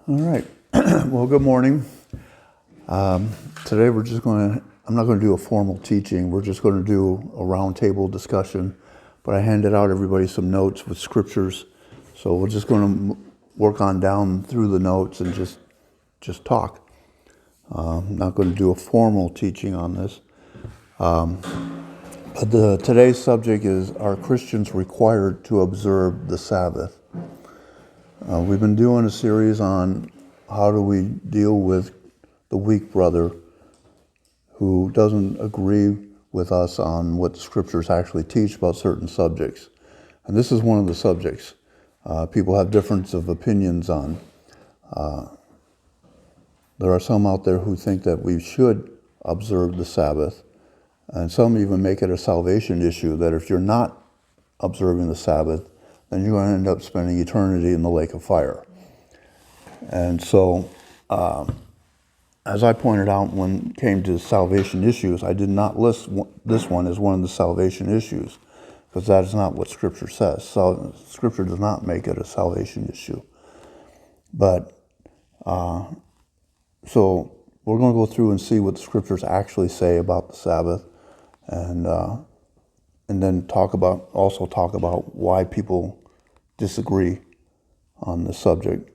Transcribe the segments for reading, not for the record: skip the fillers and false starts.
All right. Well, good morning. Today I'm not going to do a formal teaching. We're just going to do a roundtable discussion. But I handed out everybody some notes with scriptures. So we're just going to work on down through the notes and just talk. I'm not going to do a formal teaching on this. But today's subject is, are Christians required to observe the Sabbath? We've been doing a series on how do we deal with the weak brother who doesn't agree with us on what the scriptures actually teach about certain subjects. And this is one of the subjects people have difference of opinions on. There are some out there who think that we should observe the Sabbath, and some even make it a salvation issue, that if you're not observing the Sabbath, then you're going to end up spending eternity in the lake of fire. And so, as I pointed out when it came to salvation issues, I did not list this one as one of the salvation issues, because that is not what Scripture says. So Scripture does not make it a salvation issue. But, so we're going to go through and see what the Scriptures actually say about the Sabbath, and then talk about why people disagree on the subject.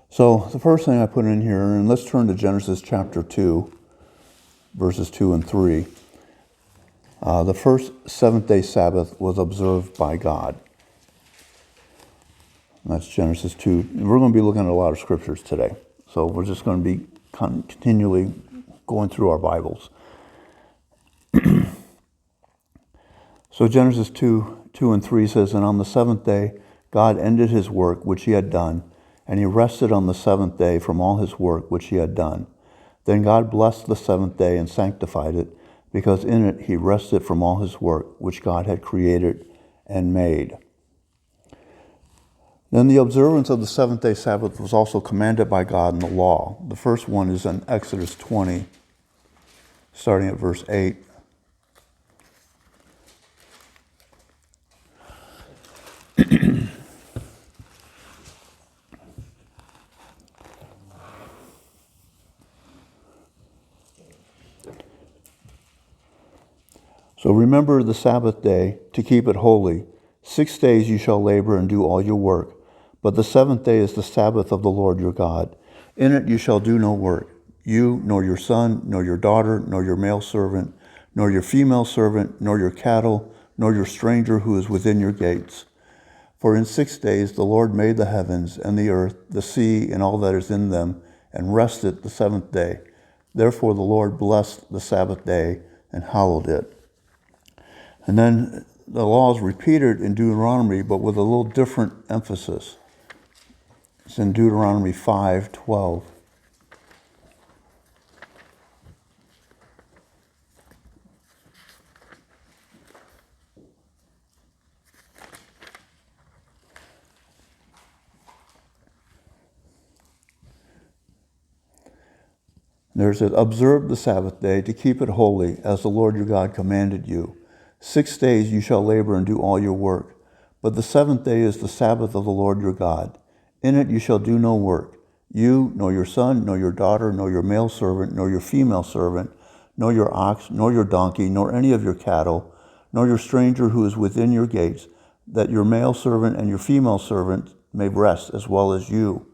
So the first thing I put in here, and let's turn to Genesis chapter 2, verses 2 and 3. The first seventh-day Sabbath was observed by God. And that's Genesis 2. We're going to be looking at a lot of scriptures today. So we're just going to be continually going through our Bibles. So Genesis 2 and 3 says, "And on the seventh day God ended his work which he had done, and he rested on the seventh day from all his work which he had done. Then God blessed the seventh day and sanctified it, because in it he rested from all his work which God had created and made." Then the observance of the seventh-day Sabbath was also commanded by God in the law. The first one is in Exodus 20, starting at verse 8. "So remember the Sabbath day to keep it holy. 6 days you shall labor and do all your work. But the seventh day is the Sabbath of the Lord your God. In it you shall do no work, you, nor your son, nor your daughter, nor your male servant, nor your female servant, nor your cattle, nor your stranger who is within your gates. For in 6 days the Lord made the heavens and the earth, the sea, and all that is in them, and rested the seventh day. Therefore the Lord blessed the Sabbath day and hallowed it." And then the law is repeated in Deuteronomy, but with a little different emphasis. It's in Deuteronomy 5:12. There's it, "Observe the Sabbath day to keep it holy, as the Lord your God commanded you. 6 days you shall labor and do all your work. But the seventh day is the Sabbath of the Lord your God. In it you shall do no work, you, nor your son, nor your daughter, nor your male servant, nor your female servant, nor your ox, nor your donkey, nor any of your cattle, nor your stranger who is within your gates, that your male servant and your female servant may rest as well as you.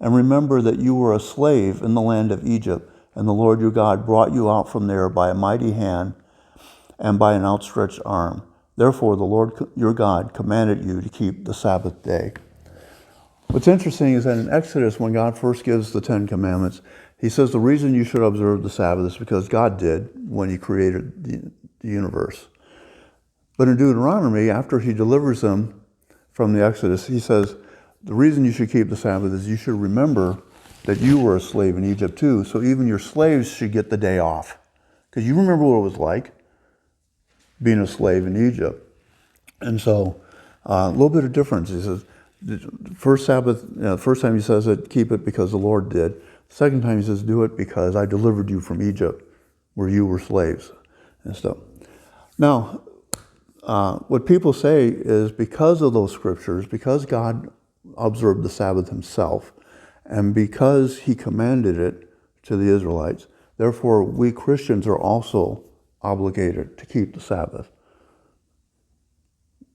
And remember that you were a slave in the land of Egypt, and the Lord your God brought you out from there by a mighty hand and by an outstretched arm. Therefore the Lord your God commanded you to keep the Sabbath day." What's interesting is that in Exodus, when God first gives the Ten Commandments, he says the reason you should observe the Sabbath is because God did when he created the universe. But in Deuteronomy, after he delivers them from the Exodus, he says the reason you should keep the Sabbath is you should remember that you were a slave in Egypt too, so even your slaves should get the day off. Because you remember what it was like being a slave in Egypt. And so a little bit of difference. He says, the first Sabbath, first time he says it, keep it because the Lord did. The second time he says, do it because I delivered you from Egypt, where you were slaves and stuff. Now, what people say is because of those scriptures, because God observed the Sabbath himself, And because he commanded it to the Israelites, therefore we Christians are also obligated to keep the Sabbath.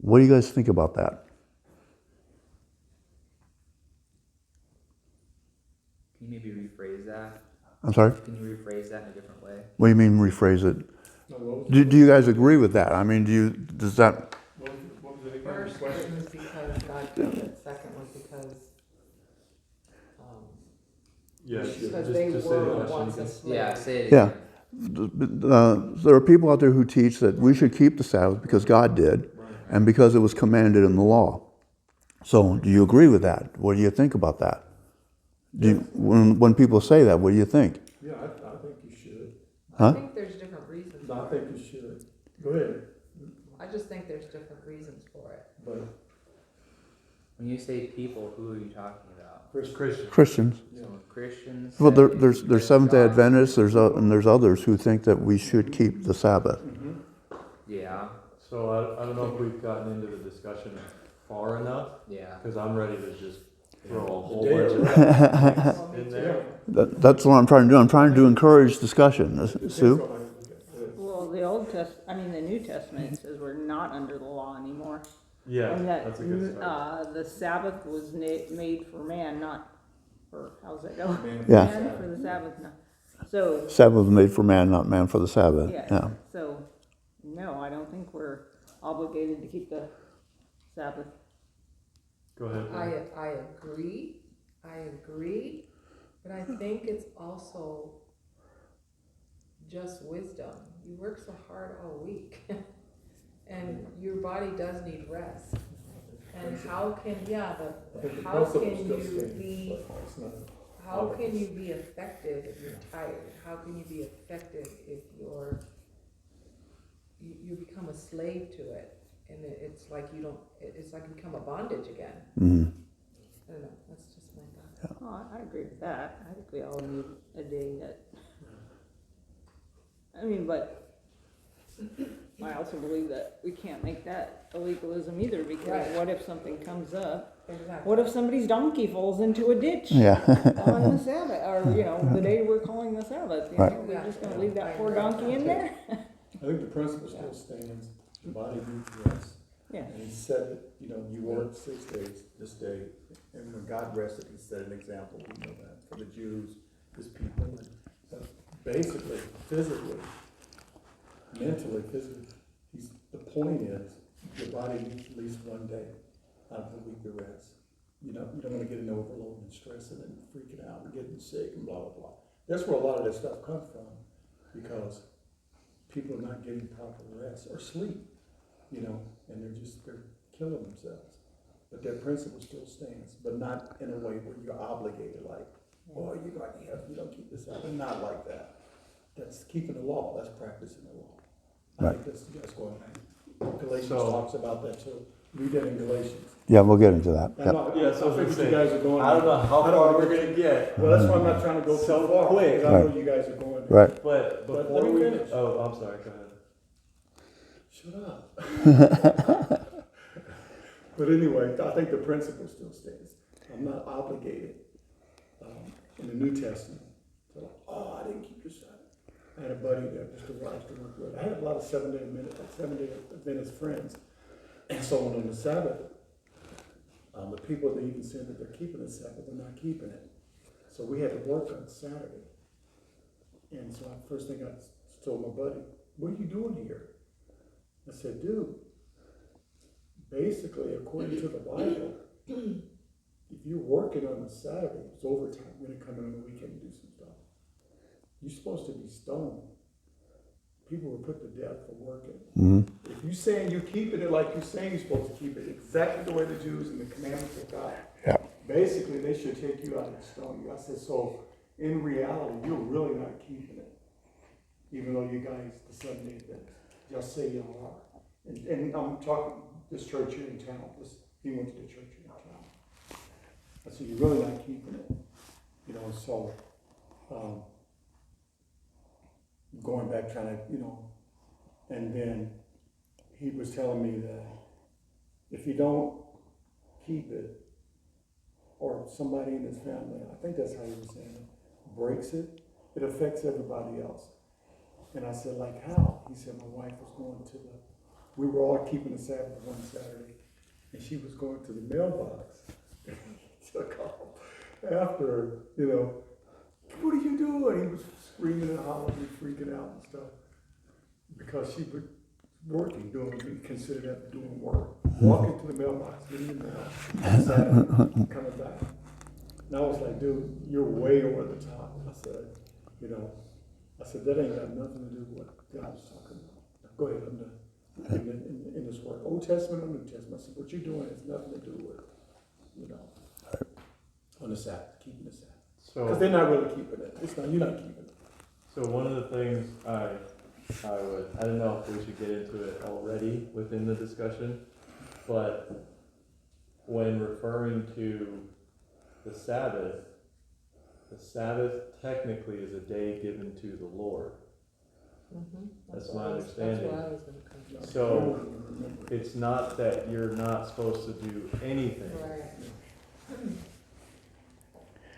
What do you guys think about that? Can you maybe rephrase that? I'm sorry? Can you rephrase that in a different way? What do you mean rephrase it? Do you guys agree with that? I mean, does that... What was it again? First was because God did it, second was because, Yeah, because just they say the were question once again. a slave. Yeah, say it Yeah. again. There are people out there who teach that we should keep the Sabbath because God did, and because it was commanded in the law. So, do you agree with that? What do you think about that? When people say that, what do you think? Yeah, I think you should. I Huh? think there's different reasons No, I for it. think you should. Go ahead. I just think there's different reasons for it. But When you say people, who are you talking about? Christian. Christians. Yeah. So Christians. Well, say there's because Seventh-day God- Adventists, and there's others who think that we should keep the Sabbath. Yeah, So I don't know if we've gotten into the discussion far enough, yeah. because I'm ready to just throw a whole Yeah, bunch of right. Well, me in too. there. That's what I'm trying to do. I'm trying to encourage discussion. Sue? Well, the New Testament says we're not under the law anymore. Yeah, And that that's a good start. the Sabbath was made for man, not for, how's that go? Yeah. Man for the Sabbath, no. So, Sabbath was made for man, not man for the Sabbath. yeah, so, no, I don't think we're obligated to keep the Sabbath. Go ahead. I agree, but I think it's also just wisdom. You work so hard all week, and your body does need rest. And how can, how can you be effective if you're tired? How can you be effective if you become a slave to it? And it's like it's like you become a bondage again. Mhm. I don't know, that's just my thought. Oh, I agree with that. I think we all need a day that, but I also believe that we can't make that a legalism either, because Right. what if something comes up? Exactly. What if somebody's donkey falls into a ditch Yeah. on the Sabbath, or, the day we're calling the Sabbath? Right. We're just gonna leave that poor donkey in there? I think the principle still stands. The body needs rest. Yeah. And he said that, you work 6 days this day. And when God rested, he set an example. We know that for the Jews, his people. And basically, physically, mentally, physically, the point is your body needs at least one day out of the week to rest. You don't want to get an overload and stressing and freaking out and getting sick and blah, blah, blah. That's where a lot of this stuff comes from, because people are not getting proper rest or sleep, and they're killing themselves. But that principle still stands, but not in a way where you're obligated, like, oh, you don't keep this out. Not like that. That's keeping the law. That's practicing the law. I think that's going on. Galatians talks about that too. Read that in Galatians. Yeah, we'll get into that. Yep. Yeah, so I figured you guys are going. I don't know how far we're gonna get. Well, that's why I'm not trying to go So so far. quick. Because I know Right. you guys are going. Right. But But before let me we, finish. oh, I'm sorry, go ahead. Shut up. But anyway, I think the principle still stands. I'm not obligated in the New Testament to I didn't keep the Sabbath. I had a buddy that just arrived to work with. I had a lot of Seventh-day Adventist friends. And so on the Sabbath, the people that even said that they're keeping the Sabbath, they're not keeping it. So we had to work on Saturday. And so first thing I told my buddy, what are you doing here? I said, dude, basically, according to the Bible, if you're working on a Saturday, it's overtime. You're going to come in on the weekend and do some stuff. You're supposed to be stoned. People were put to death for working. Mm-hmm. If you're saying you're keeping it like you're saying you're supposed to keep it, exactly the way the Jews and the commandments of God, Yeah. basically they should take you out and stone you. I said, so in reality, you're really not keeping it, even though you guys, the Seventh-day Adventists, just say you are. And I'm talking this church here in town. He went to the church here in town. I said, you're really not keeping it, So going back, trying to, and then he was telling me that if you don't keep it, or somebody in his family, I think that's how he was saying it, breaks it, it affects everybody else. And I said, like how? He said, my wife was going to we were all keeping the Sabbath one Saturday, and she was going to the mailbox. Took off after her, what are you doing? He was screaming and hollering and freaking out and stuff. Because she was working, he considered that doing work. Walking to the mailbox, getting the mail, Saturday, coming back. And I was like, dude, you're way over the top. I said, that ain't got nothing to do with what God was talking about. Now, go ahead, I'm done. In this word, Old Testament or New Testament. I said, what you're doing has nothing to do with, on the Sabbath, keeping the Sabbath. Because they're not really keeping it. You're not keeping it. So one of the things I don't know if we should get into it already within the discussion, but when referring to the Sabbath technically is a day given to the Lord. That's my understanding. That's where I was gonna come from. So it's not that you're not supposed to do anything. Right.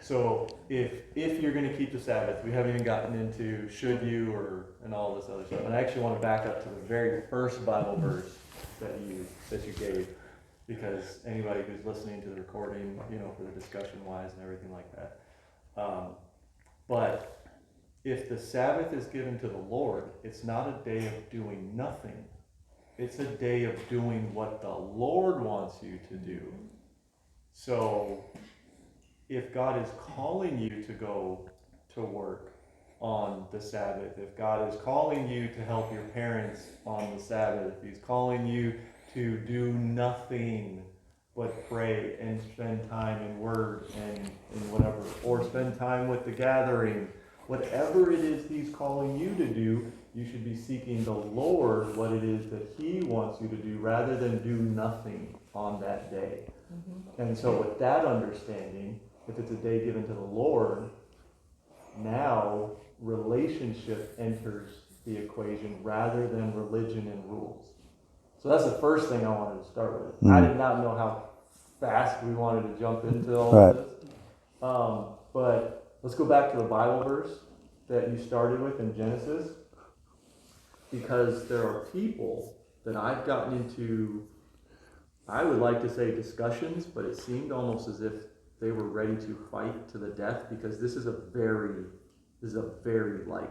So if you're going to keep the Sabbath, we haven't even gotten into should you and all this other stuff. And I actually want to back up to the very first Bible verse that you gave, because anybody who's listening to the recording, for the discussion wise and everything like that. But if the Sabbath is given to the Lord, it's not a day of doing nothing. It's a day of doing what the Lord wants you to do. So if God is calling you to go to work on the Sabbath, if God is calling you to help your parents on the Sabbath, if He's calling you to do nothing but pray and spend time in Word and whatever, or spend time with the gathering, whatever it is He's calling you to do, you should be seeking the Lord what it is that He wants you to do rather than do nothing on that day. And so with that understanding, if it's a day given to the Lord, now relationship enters the equation rather than religion and rules. So that's the first thing I wanted to start with. I did not know how fast we wanted to jump into all of this. But let's go back to the Bible verse that you started with in Genesis, because there are people that I've gotten into, I would like to say discussions, but it seemed almost as if they were ready to fight to the death, because this is a very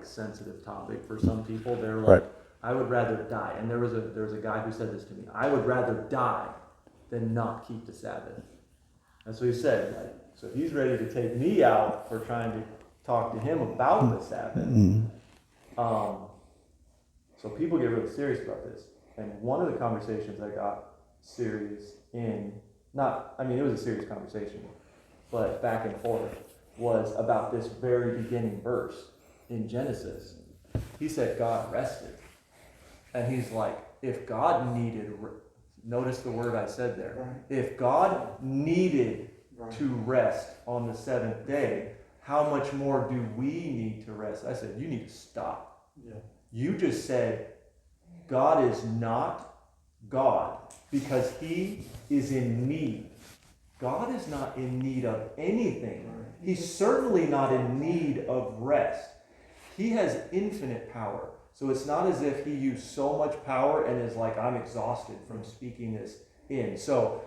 sensitive topic for some people. They're like, I would rather die. And there was a guy who said this to me. I would rather die than not keep the Sabbath. That's what he said. So he's ready to take me out for trying to talk to him about the Sabbath. So people get really serious about this. And one of the conversations I got serious in, it was a serious conversation, but back and forth, was about this very beginning verse in Genesis. He said God rested. And he's like, if God needed, notice the word I said there. Right. If God needed to rest on the seventh day, how much more do we need to rest? I said, you need to stop. Yeah. You just said God is not God because He is in need. God is not in need of anything. He's certainly not in need of rest. He has infinite power. So it's not as if He used so much power and is like, I'm exhausted from speaking this in. So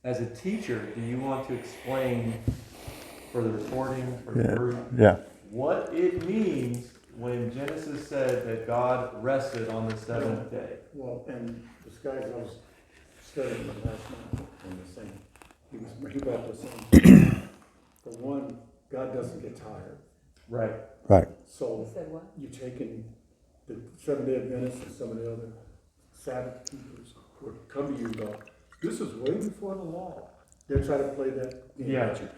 as a teacher, do you want to explain for the recording, for the group, what it means when Genesis said that God rested on the seventh day? Well, and this guy I was studying last night on the same, he brought the same. For one, God doesn't get tired. Right. So He said what? you're taking the Seventh-day Adventists and some of the other Sabbath keepers would come to you and go, this is way before the law. They're trying to play that game at you.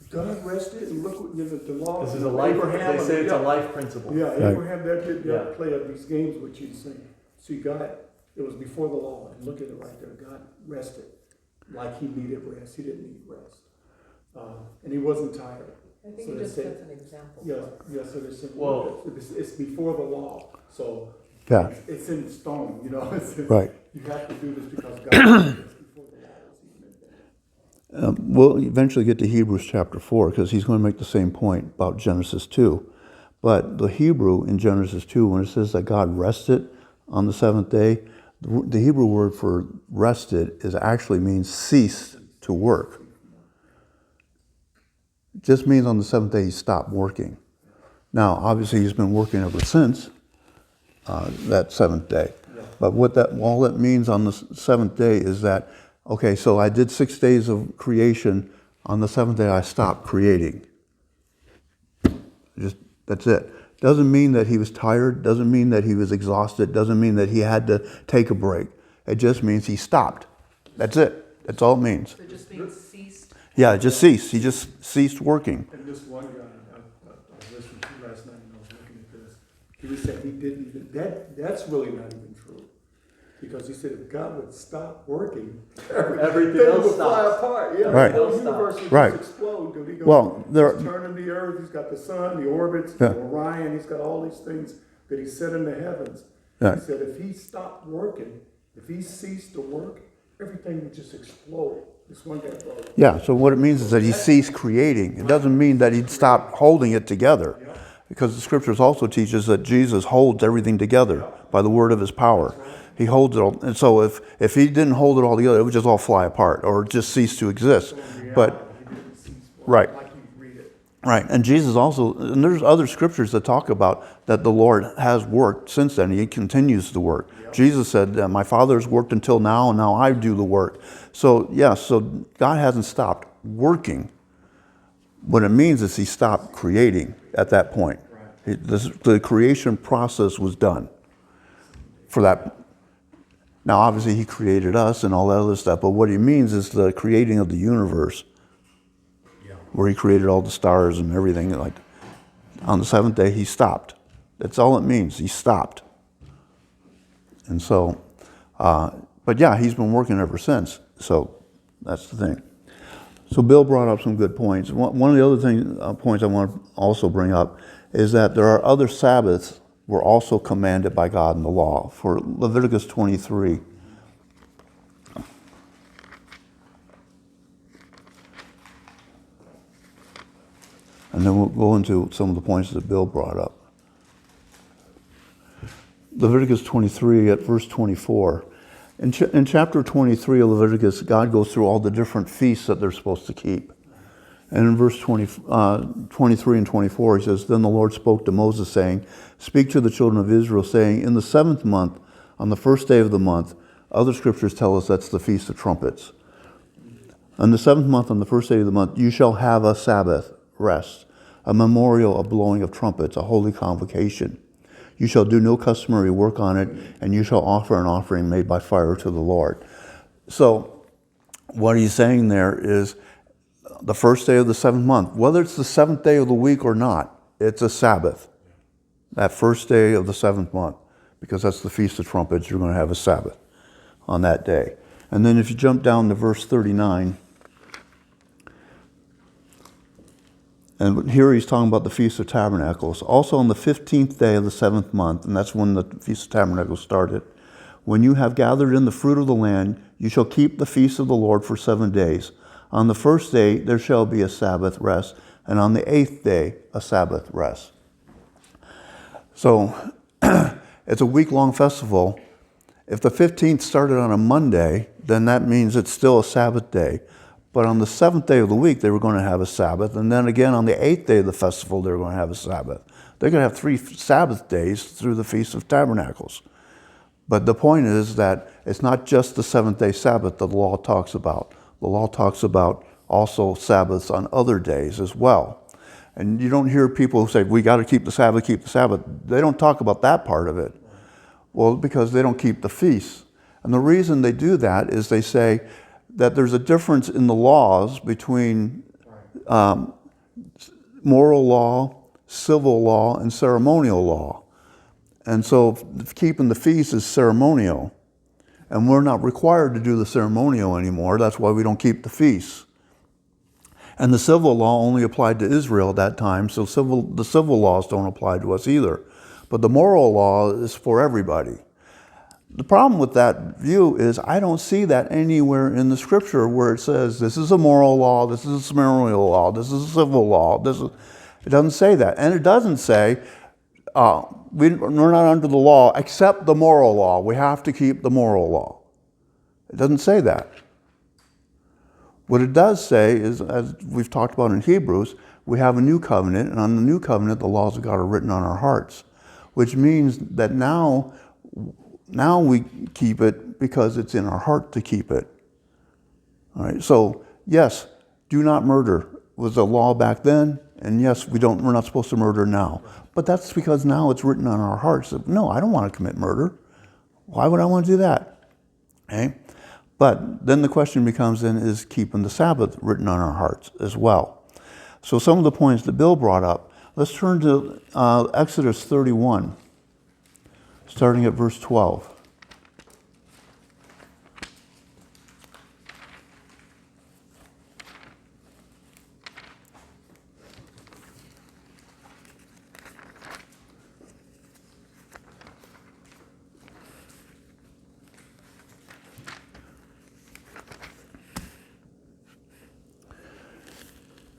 God rested, and look what the law. This is a life. Abraham, They say it's a life principle. Yeah, Abraham did Yeah. play these games with you, saying, see, God, it was before the law, and look at it right there. God rested like He needed rest. He didn't need rest, and He wasn't tired. I think So he they just say- sets an example. Yeah. So they said, Well- it's before the law, so it's in stone. You know, you have to do this because God. It's before the law was even invented. We'll eventually get to Hebrews chapter 4 because he's going to make the same point about Genesis 2. But the Hebrew in Genesis 2, when it says that God rested on the seventh day, the Hebrew word for rested actually means ceased to work. It just means on the seventh day he stopped working. Now, obviously, he's been working ever since that seventh day. But all that means on the seventh day is that, okay, so I did 6 days of creation. On the seventh day, I stopped creating. That's it. Doesn't mean that he was tired. Doesn't mean that he was exhausted. Doesn't mean that he had to take a break. It just means he stopped. That's it. That's all it means. It just means ceased. Yeah, it just ceased. He just ceased working. And this one guy, I was listening to last night and I was looking at this, he was saying he didn't even, that's really not even true. Because he said if God would stop working, everything else would fly stops. apart. Yeah, Right. the whole universe would Right. just explode. Dude. He goes, Well, he's turning the earth, he's got the sun, the orbits, Yeah. Orion, he's got all these things that he set in the heavens. Yeah. He said if he stopped working, if he ceased to work, everything would just explode. This one guy brought it. Yeah, so what it means is that he ceased creating. It doesn't mean that he'd stop holding it together. Because the scriptures also teaches that Jesus holds everything together by the word of his power. He holds it all. And so if he didn't hold it all together, it would just all fly apart or just cease to exist. But, right. Like you read it. Right, and Jesus also, and there's other scriptures that talk about that the Lord has worked since then. He continues to work. Jesus said, my Father has worked until now, and now I do the work. So, yeah, so God hasn't stopped working. What it means is he stopped creating at that point. The creation process was done for that. Now, obviously, he created us and all that other stuff, but what he means is the creating of the universe, where he created all the stars and everything. Like on the seventh day, he stopped. That's all it means. He stopped. And so, but yeah, he's been working ever since. So that's the thing. So Bill brought up some good points. One of the other points I want to also bring up is that there are other Sabbaths were also commanded by God in the law. For Leviticus 23. And then we'll go into some of the points that Bill brought up. Leviticus 23 at verse 24. In chapter 23 of Leviticus, God goes through all the different feasts that they're supposed to keep. And in verse 23 and 24, he says, Then the Lord spoke to Moses, saying, Speak to the children of Israel, saying, In the 7th month, on the 1st day of the month, other scriptures tell us that's the Feast of Trumpets. On the 7th month, on the 1st day of the month, you shall have a Sabbath rest, a memorial of blowing of trumpets, a holy convocation. You shall do no customary work on it, and you shall offer an offering made by fire to the Lord. So what he's saying there is the 1st day of the 7th month, whether it's the 7th day of the week or not, it's a Sabbath. That 1st day of the 7th month, because that's the Feast of Trumpets, you're going to have a Sabbath on that day. And then if you jump down to verse 39, and here he's talking about the Feast of Tabernacles. Also on the 15th day of the 7th month, and that's when the Feast of Tabernacles started, when you have gathered in the fruit of the land, you shall keep the feast of the Lord for 7 days. On the 1st day there shall be a Sabbath rest, and on the 8th day a Sabbath rest. So it's a week-long festival. If the 15th started on a Monday, then that means it's still a Sabbath day. But on the 7th day of the week, they were going to have a Sabbath. And then again, on the 8th day of the festival, they were going to have a Sabbath. They're going to have 3 Sabbath days through the Feast of Tabernacles. But the point is that it's not just the 7th-day Sabbath that the law talks about. The law talks about also Sabbaths on other days as well. And you don't hear people who say, we got to keep the Sabbath, keep the Sabbath. They don't talk about that part of it. Well, because they don't keep the feasts. And the reason they do that is they say that there's a difference in the laws between moral law, civil law, and ceremonial law. And so keeping the feast is ceremonial. And we're not required to do the ceremonial anymore. That's why we don't keep the feasts. And the civil law only applied to Israel at that time, so the civil laws don't apply to us either. But the moral law is for everybody. the problem with that view is I don't see that anywhere in the scripture where it says this is a moral law, this is a ceremonial law, this is a civil law. It doesn't say that. And it doesn't say we're not under the law except the moral law. We have to keep the moral law. It doesn't say that. What it does say is, as we've talked about in Hebrews, we have a new covenant, and on the new covenant, the laws of God are written on our hearts, which means that now we keep it because it's in our heart to keep it. All right. So yes, do not murder was a law back then, and yes, we're not supposed to murder now. But that's because now it's written on our hearts. No, I don't want to commit murder. Why would I want to do that? Okay. But then the question becomes then, is keeping the Sabbath written on our hearts as well? So some of the points that Bill brought up, let's turn to Exodus 31, starting at verse 12.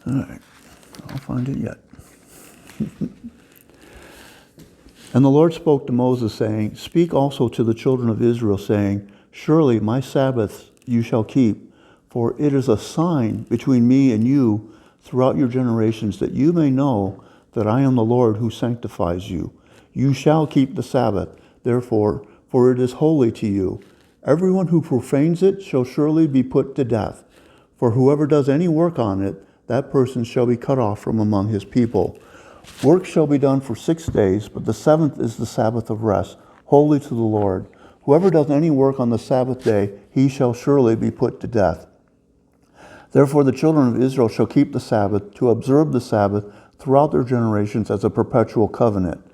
All right, I'll find it yet. And the Lord spoke to Moses, saying, Speak also to the children of Israel, saying, Surely my Sabbaths you shall keep, for it is a sign between me and you throughout your generations, that you may know that I am the Lord who sanctifies you. You shall keep the Sabbath, therefore, for it is holy to you. Everyone who profanes it shall surely be put to death. For whoever does any work on it, that person shall be cut off from among his people. Work shall be done for 6 days, but the seventh is the Sabbath of rest, holy to the Lord. Whoever does any work on the Sabbath day, he shall surely be put to death. Therefore the children of Israel shall keep the Sabbath, to observe the Sabbath throughout their generations as a perpetual covenant.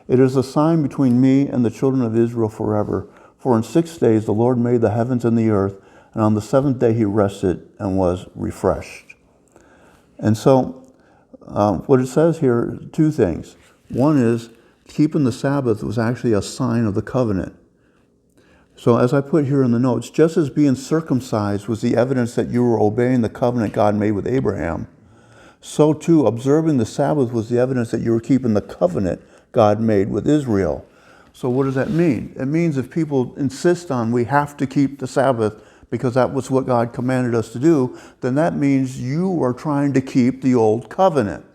It is a sign between me and the children of Israel forever. For in 6 days the Lord made the heavens and the earth, and on the seventh day he rested and was refreshed. And so what it says here, two things. One is keeping the Sabbath was actually a sign of the covenant. So as I put here in the notes, just as being circumcised was the evidence that you were obeying the covenant God made with Abraham, so too observing the Sabbath was the evidence that you were keeping the covenant God made with Israel. So what does that mean? It means if people insist on we have to keep the Sabbath because that was what God commanded us to do, then that means you are trying to keep the old covenant.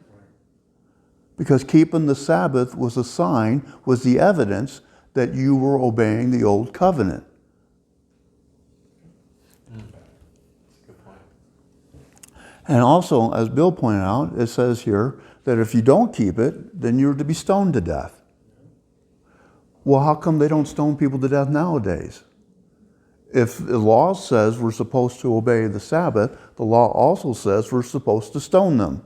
Because keeping the Sabbath was a sign, was the evidence that you were obeying the old covenant. Good point. And also, as Bill pointed out, it says here that if you don't keep it, then you're to be stoned to death. Well, how come they don't stone people to death nowadays? If the law says we're supposed to obey the Sabbath, the law also says we're supposed to stone them.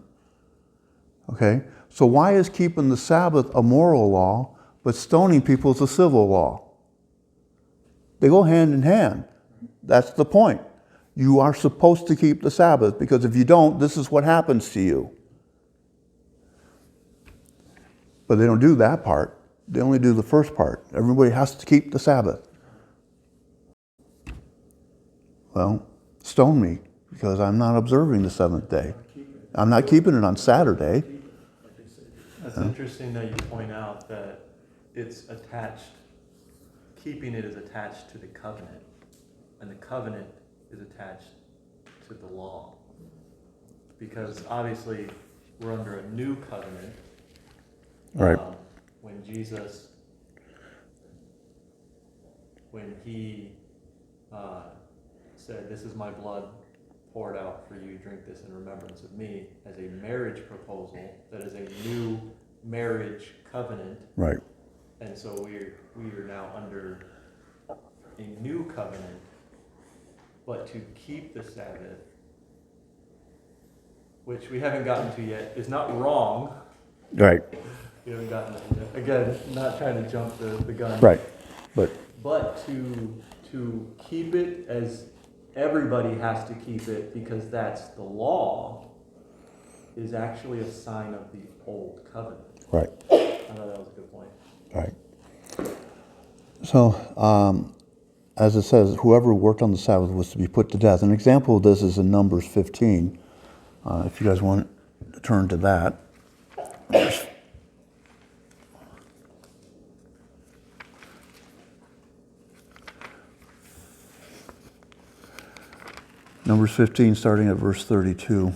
Okay? So why is keeping the Sabbath a moral law, but stoning people is a civil law? They go hand in hand. That's the point. You are supposed to keep the Sabbath, because if you don't, this is what happens to you. But they don't do that part. They only do the first part. Everybody has to keep the Sabbath. Well, stone me, because I'm not observing the seventh day. I'm not keeping it on Saturday. That's interesting that you point out that it's attached, keeping it is attached to the covenant, and the covenant is attached to the law. Because obviously we're under a new covenant. Right. When Jesus, when he said, "This is my blood poured out for you, drink this in remembrance of me," as a marriage proposal, that is a new marriage covenant. Right. And so we are now under a new covenant, but to keep the Sabbath, which we haven't gotten to yet, is not wrong. Right. We haven't gotten there yet. Again, not trying to jump the gun. Right. But to keep it as everybody has to keep it because that's the law is actually a sign of the old covenant. right. I thought that was a good point. Right. So, as it says, whoever worked on the Sabbath was to be put to death. An example of this is in Numbers 15. If you guys want to turn to that. Numbers 15, starting at verse 32.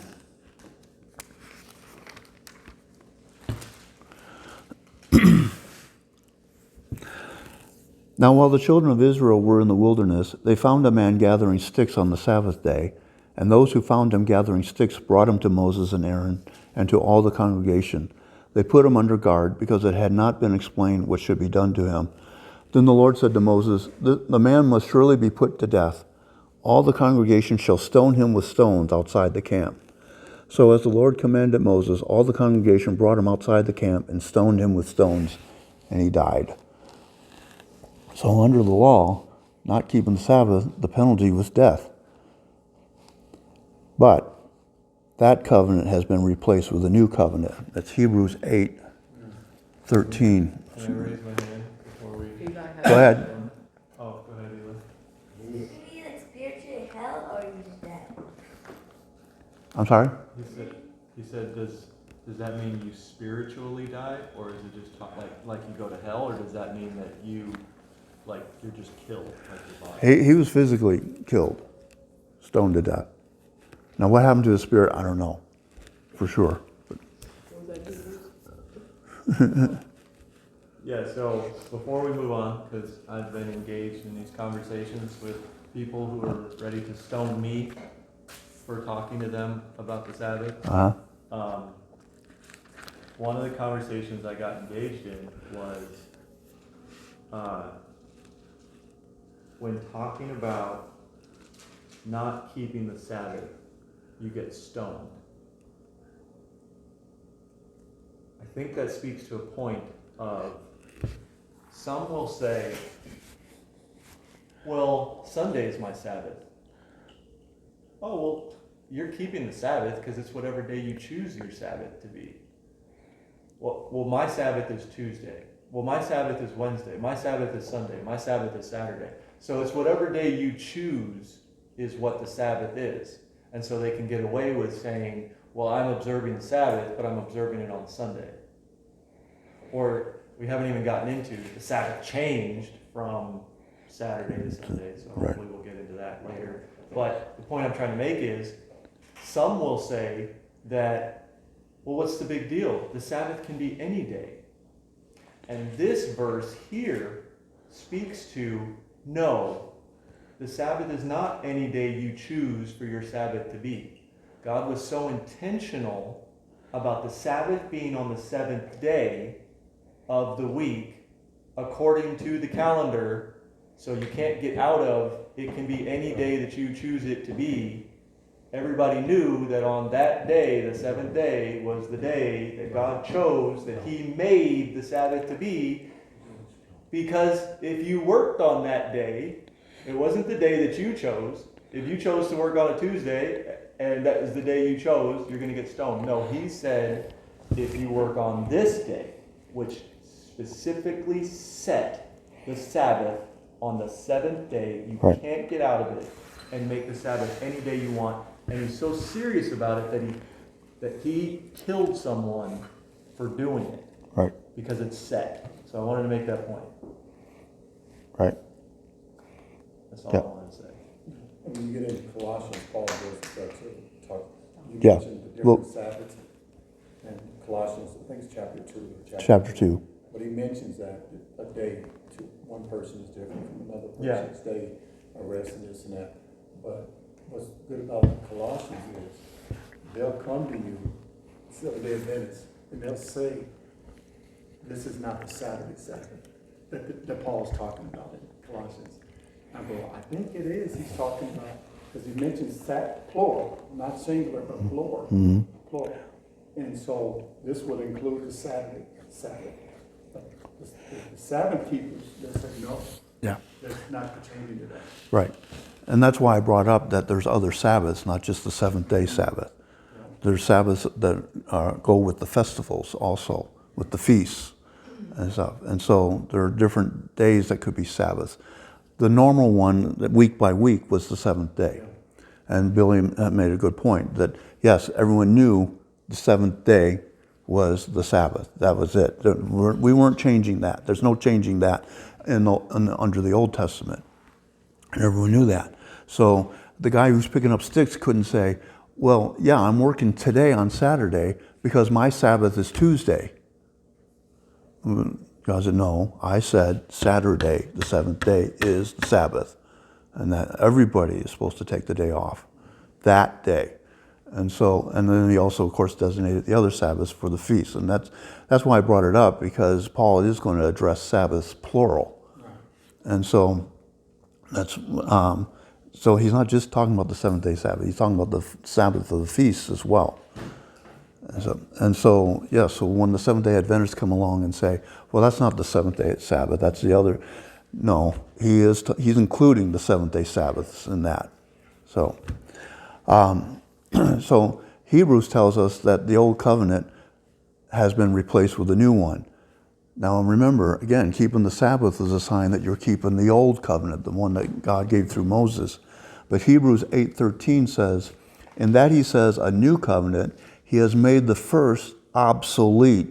Now, while the children of Israel were in the wilderness, they found a man gathering sticks on the Sabbath day, and those who found him gathering sticks brought him to Moses and Aaron and to all the congregation. They put him under guard because it had not been explained what should be done to him. Then the Lord said to Moses, the man must surely be put to death. All the congregation shall stone him with stones outside the camp. So as the Lord commanded Moses, all the congregation brought him outside the camp and stoned him with stones, and he died. So under the law, not keeping the Sabbath, the penalty was death. But that covenant has been replaced with a new covenant. That's Hebrews 8:13. Can I raise my hand before we? You got Go ahead. Oh, go ahead, Eli. Is he like spiritually hell or are you just dead? I'm sorry? He said, does that mean you spiritually die, or is it just like you go to hell, or does that mean that you're just killed, like your body? He was physically killed, stoned to death. Now what happened to his spirit, I don't know, for sure. Yeah, so before we move on, because I've been engaged in these conversations with people who are ready to stone me for talking to them about the Sabbath. Uh-huh. One of the conversations I got engaged in was when talking about not keeping the Sabbath, you get stoned. I think that speaks to a point of some will say, well, Sunday is my Sabbath. Oh, well, you're keeping the Sabbath because it's whatever day you choose your Sabbath to be. Well, my Sabbath is Tuesday. Well, my Sabbath is Wednesday. My Sabbath is Sunday. My Sabbath is Saturday. So it's whatever day you choose is what the Sabbath is. And so they can get away with saying, well, I'm observing the Sabbath, but I'm observing it on Sunday. Or we haven't even gotten into the Sabbath changed from Saturday to Sunday. So hopefully we'll get into that later. But the point I'm trying to make is some will say that, well, what's the big deal? The Sabbath can be any day. And this verse here speaks to, no, the Sabbath is not any day you choose for your Sabbath to be. God was so intentional about the Sabbath being on the seventh day of the week, according to the calendar, so you can't get out of, it can be any day that you choose it to be. Everybody knew that on that day, the seventh day, was the day that God chose, that He made the Sabbath to be, because if you worked on that day, it wasn't the day that you chose. If you chose to work on a Tuesday, and that was the day you chose, you're going to get stoned. No, He said, if you work on this day, which specifically set the Sabbath on the seventh day, you can't get out of it and make the Sabbath any day you want. And He's so serious about it that he killed someone for doing it. Right. Because it's set. So I wanted to make that point. Right. That's all I wanted to say. When you get into Colossians, Paul goes to talk. You Yeah. mentioned the different Sabbaths. And Colossians, I think it's chapter 2. Or Chapter 2. But he mentions that a day to one person is different from another person's Yeah. day, a rest and this and that. But what's good about the Colossians is they'll come to you, Seventh-day Adventists, and they'll say, this is not the Saturday Sabbath that Paul's talking about in Colossians. I go, I think it is. He's talking about, because he mentions plural, not singular, but plural. Mm-hmm. Plural. And so this would include the Saturday Sabbath. But the Sabbath keepers, they say no. Yeah. That's not pertaining to that. Right. And that's why I brought up that there's other Sabbaths, not just the seventh-day Sabbath. There's Sabbaths that go with the festivals also, with the feasts. and stuff. And so there are different days that could be Sabbaths. The normal one, that week by week, was the seventh day. And Billy made a good point that, yes, everyone knew the seventh day was the Sabbath. That was it. We weren't changing that. There's no changing that under the Old Testament. And everyone knew that. So the guy who's picking up sticks couldn't say, well, yeah, I'm working today on Saturday because my Sabbath is Tuesday. God said, no, I said Saturday, the seventh day, is the Sabbath. And that everybody is supposed to take the day off that day. And then he also, of course, designated the other Sabbaths for the feasts. And that's why I brought it up, because Paul is going to address Sabbaths plural. And so so he's not just talking about the seventh-day Sabbath. He's talking about the Sabbath of the feasts as well. So when the Seventh-day Adventists come along and say, well, that's not the seventh-day Sabbath, that's the other. No, he's including the seventh-day Sabbaths in that. So, so Hebrews tells us that the old covenant has been replaced with a new one. Now remember, again, keeping the Sabbath is a sign that you're keeping the old covenant, the one that God gave through Moses. But Hebrews 8:13 says, in that he says a new covenant, he has made the first obsolete.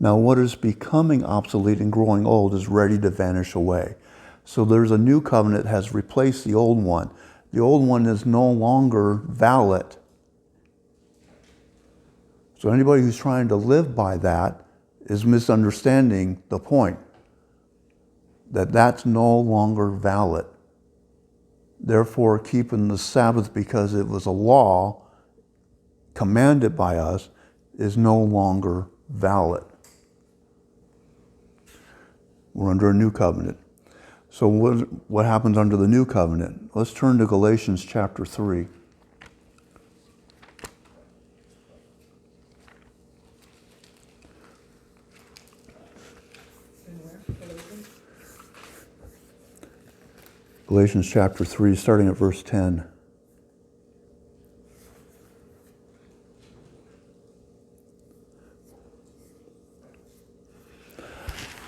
Now what is becoming obsolete and growing old is ready to vanish away. So there's a new covenant that has replaced the old one. The old one is no longer valid. So anybody who's trying to live by that is misunderstanding the point. That's no longer valid. Therefore, keeping the Sabbath because it was a law commanded by us is no longer valid. We're under a new covenant. So what happens under the new covenant? Let's turn to Galatians chapter 3. Galatians chapter 3, starting at verse 10.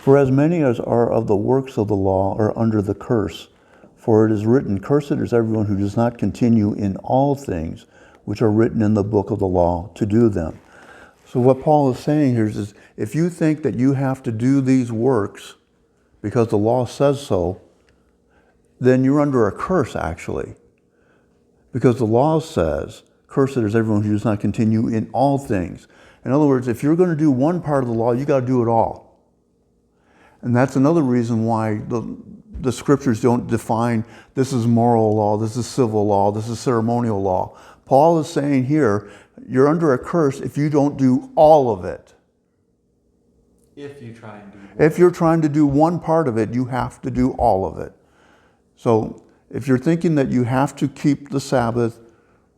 For as many as are of the works of the law are under the curse. For it is written, cursed is everyone who does not continue in all things which are written in the book of the law to do them. So what Paul is saying here is, if you think that you have to do these works because the law says so, then you're under a curse, actually. Because the law says, cursed is everyone who does not continue in all things. In other words, if you're going to do one part of the law, you got to do it all. And that's another reason why the scriptures don't define this is moral law, this is civil law, this is ceremonial law. Paul is saying here, you're under a curse if you don't do all of it. If you try and do If you're trying to do one part of it, you have to do all of it. So if you're thinking that you have to keep the Sabbath,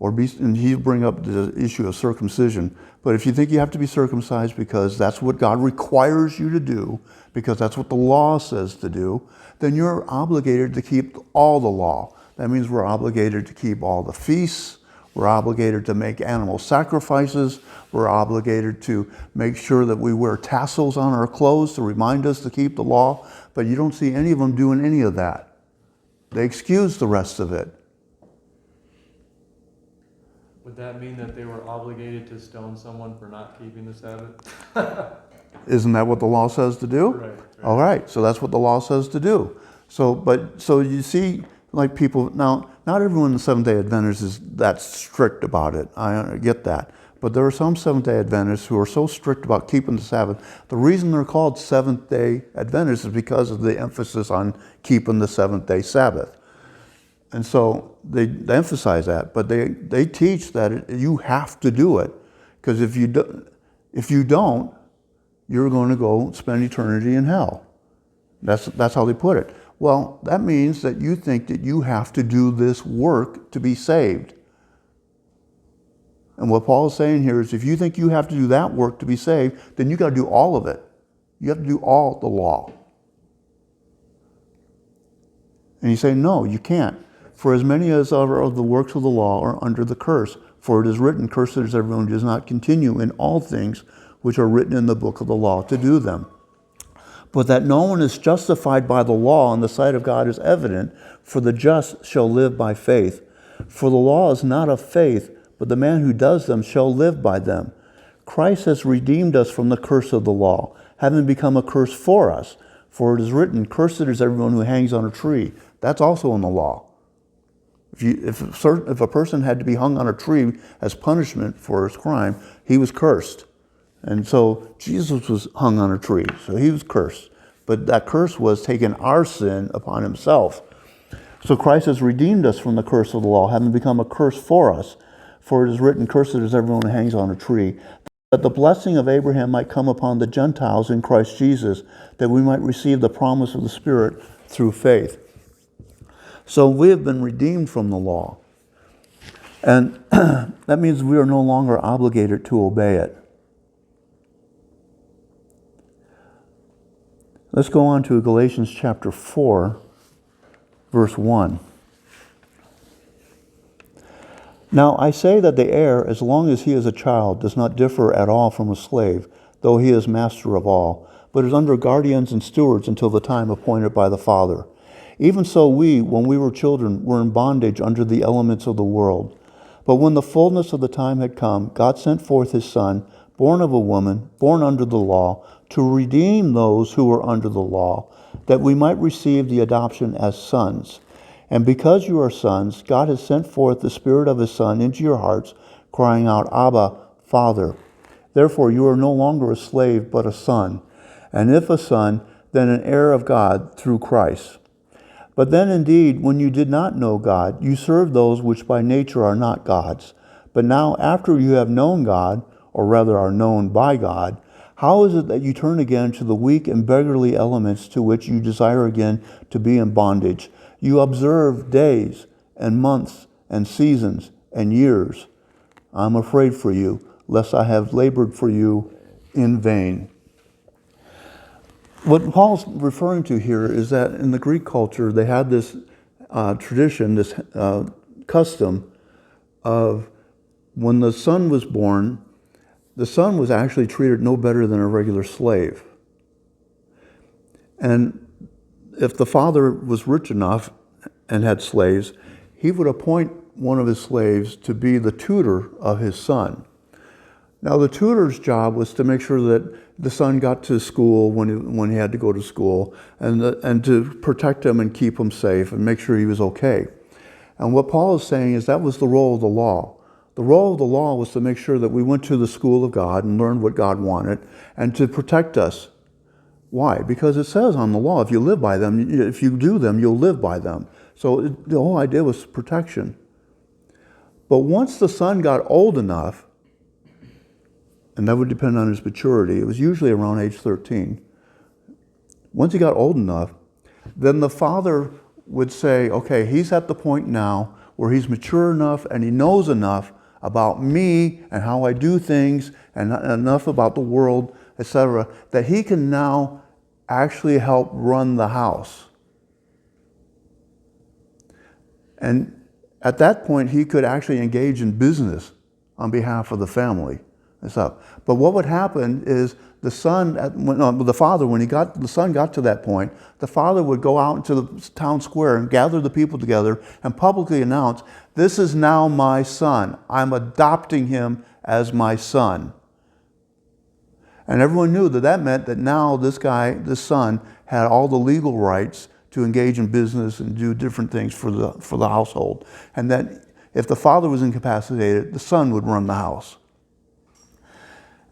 and he'll bring up the issue of circumcision, but if you think you have to be circumcised because that's what God requires you to do, because that's what the law says to do, then you're obligated to keep all the law. That means we're obligated to keep all the feasts, we're obligated to make animal sacrifices, we're obligated to make sure that we wear tassels on our clothes to remind us to keep the law, but you don't see any of them doing any of that. They excuse the rest of it. Would that mean that they were obligated to stone someone for not keeping the Sabbath? Isn't that what the law says to do? Right. All right, so that's what the law says to do. So you see, like people, now, not everyone in the Seventh-day Adventists is that strict about it. I get that. But there are some Seventh-day Adventists who are so strict about keeping the Sabbath. The reason they're called Seventh-day Adventists is because of the emphasis on keeping the seventh-day Sabbath. And so they emphasize that, but they teach that you have to do it, because if you don't, you're going to go spend eternity in hell. That's how they put it. Well, that means that you think that you have to do this work to be saved. And what Paul is saying here is, if you think you have to do that work to be saved, then you got to do all of it. You have to do all the law. And he's saying, no, you can't. For as many as are of the works of the law are under the curse. For it is written, cursed is everyone who does not continue in all things which are written in the book of the law to do them. But that no one is justified by the law in the sight of God is evident, for the just shall live by faith. For the law is not of faith, but the man who does them shall live by them. Christ has redeemed us from the curse of the law, having become a curse for us. For it is written, cursed is everyone who hangs on a tree. That's also in the law. If a person had to be hung on a tree as punishment for his crime, he was cursed. And so Jesus was hung on a tree, so he was cursed. But that curse was taking our sin upon himself. So Christ has redeemed us from the curse of the law, having become a curse for us. For it is written, cursed is everyone who hangs on a tree, that the blessing of Abraham might come upon the Gentiles in Christ Jesus, that we might receive the promise of the Spirit through faith. So we have been redeemed from the law. And that means we are no longer obligated to obey it. Let's go on to Galatians chapter 4, verse 1. Now I say that the heir, as long as he is a child, does not differ at all from a slave, though he is master of all, but is under guardians and stewards until the time appointed by the Father. Even so we, when we were children, were in bondage under the elements of the world. But when the fullness of the time had come, God sent forth his Son, born of a woman, born under the law, to redeem those who were under the law, that we might receive the adoption as sons. And because you are sons, God has sent forth the Spirit of his Son into your hearts, crying out, Abba, Father. Therefore you are no longer a slave, but a son. And if a son, then an heir of God through Christ. But then indeed, when you did not know God, you served those which by nature are not God's. But now after you have known God, or rather are known by God, how is it that you turn again to the weak and beggarly elements to which you desire again to be in bondage? You observe days and months and seasons and years. I'm afraid for you, lest I have labored for you in vain. What Paul's referring to here is that in the Greek culture, they had this tradition, this custom of when the son was born, the son was actually treated no better than a regular slave. And if the father was rich enough and had slaves, he would appoint one of his slaves to be the tutor of his son. Now the tutor's job was to make sure that the son got to school when he had to go to school, and to protect him and keep him safe and make sure he was okay. And what Paul is saying is that was the role of the law. The role of the law was to make sure that we went to the school of God and learned what God wanted, and to protect us. Why? Because it says on the law, if you live by them, if you do them, you'll live by them. So the whole idea was protection. But once the son got old enough, and that would depend on his maturity, it was usually around age 13. Once he got old enough, then the father would say, okay, he's at the point now where he's mature enough and he knows enough about me and how I do things and enough about the world, etc., that he can now actually help run the house. And at that point, he could actually engage in business on behalf of the family and stuff. But what would happen is the son, when the son got to that point, the father would go out into the town square and gather the people together and publicly announce, this is now my son. I'm adopting him as my son. And everyone knew that that meant that now this son, had all the legal rights to engage in business and do different things for the household. And that if the father was incapacitated, the son would run the house.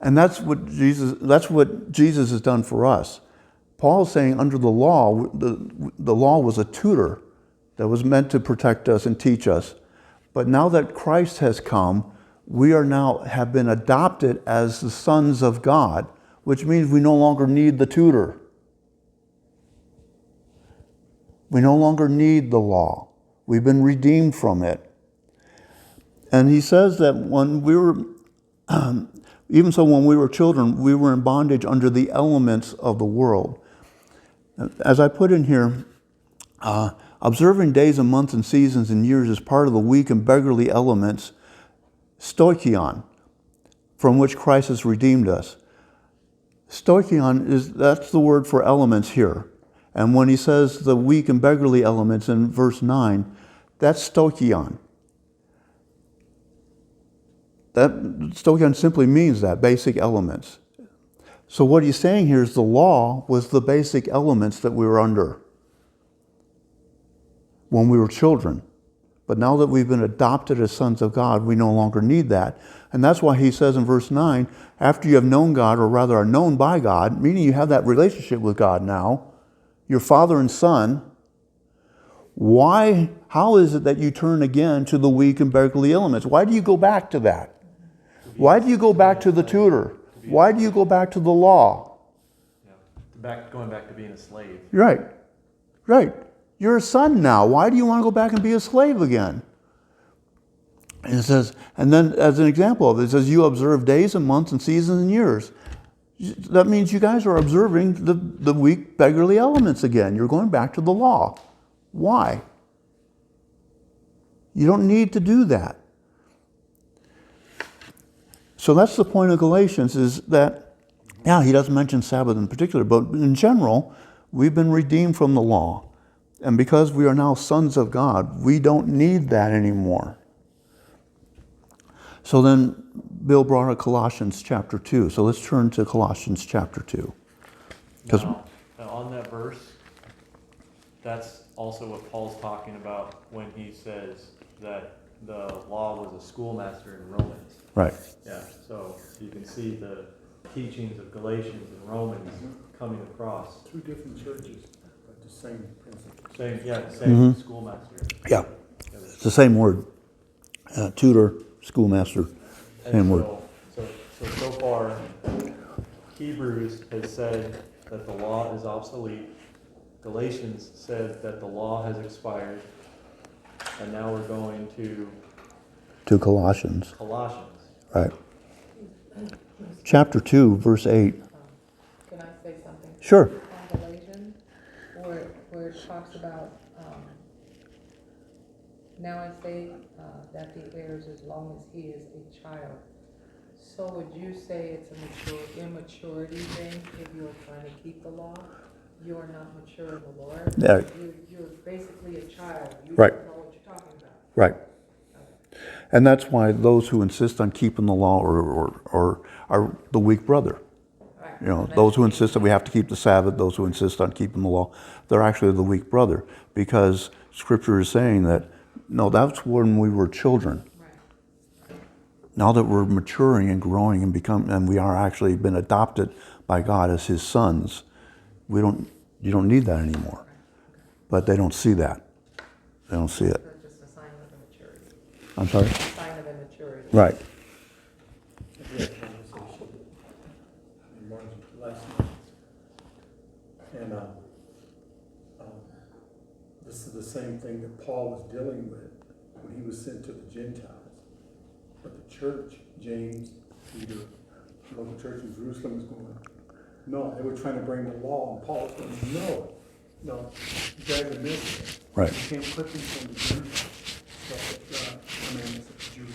And that's what Jesus has done for us. Paul is saying under the law, the law was a tutor that was meant to protect us and teach us. But now that Christ has come, we are now have been adopted as the sons of God, which means we no longer need the tutor. We no longer need the law. We've been redeemed from it. And he says that when we were even so, when we were children, we were in bondage under the elements of the world. As I put in here, observing days and months and seasons and years is part of the weak and beggarly elements, stoichion, from which Christ has redeemed us. Stoichion that's the word for elements here. And when he says the weak and beggarly elements in verse 9, that's stoichion. That stoichion simply means that, basic elements. So what he's saying here is the law was the basic elements that we were under when we were children. But now that we've been adopted as sons of God, we no longer need that. And that's why he says in verse 9, after you have known God, or rather are known by God, meaning you have that relationship with God now, your father and son, how is it that you turn again to the weak and beggarly elements? Why do you go back to that? Why do you go back to the tutor? Why do you go back to the law? Going back to being a slave. Right. You're a son now. Why do you want to go back and be a slave again? And it says, and then as an example of it, it says, you observe days and months and seasons and years. That means you guys are observing the weak, beggarly elements again. You're going back to the law. Why? You don't need to do that. So that's the point of Galatians, is that, he doesn't mention Sabbath in particular, but in general, we've been redeemed from the law. And because we are now sons of God, we don't need that anymore. So then Bill brought up Colossians chapter 2. So let's turn to Colossians chapter 2. Now, on that verse, that's also what Paul's talking about when he says that the law was a schoolmaster in Romans. Right. Yeah, so you can see the teachings of Galatians and Romans coming across. Two different churches, but the same principle. Same schoolmaster. Yeah. It's the same word. Tutor, schoolmaster, same word. So far, Hebrews has said that the law is obsolete. Galatians said that the law has expired. And now we're going to Colossians. Right. Chapter 2, verse 8. Can I say something? Sure. On Galatians, where it talks about, now I say that the heir is as long as he is a child. So would you say it's a immaturity thing if you're trying to keep the law? You're not mature in the Lord? Yeah. You're basically a child. You Right. don't know what you're talking about. Right. And that's why those who insist on keeping the law are the weak brother. Right. You know, those who insist that we have to keep the Sabbath, those who insist on keeping the law, they're actually the weak brother, because Scripture is saying that, no, that's when we were children. Right. Now that we're maturing and growing and we are actually been adopted by God as His sons, you don't need that anymore. But they don't see that. They don't see it. It's just a sign of immaturity. I'm sorry? A sign of immaturity. Right. We had a conversation in March last night. And this is the same thing that Paul was dealing with when he was sent to the Gentiles. But the church, James, Peter, local church in Jerusalem was going, no, they were trying to bring the law, and Paul was going, no, you guys are missing it. Right. You can't put things on the Gentiles. Commandments of the Jews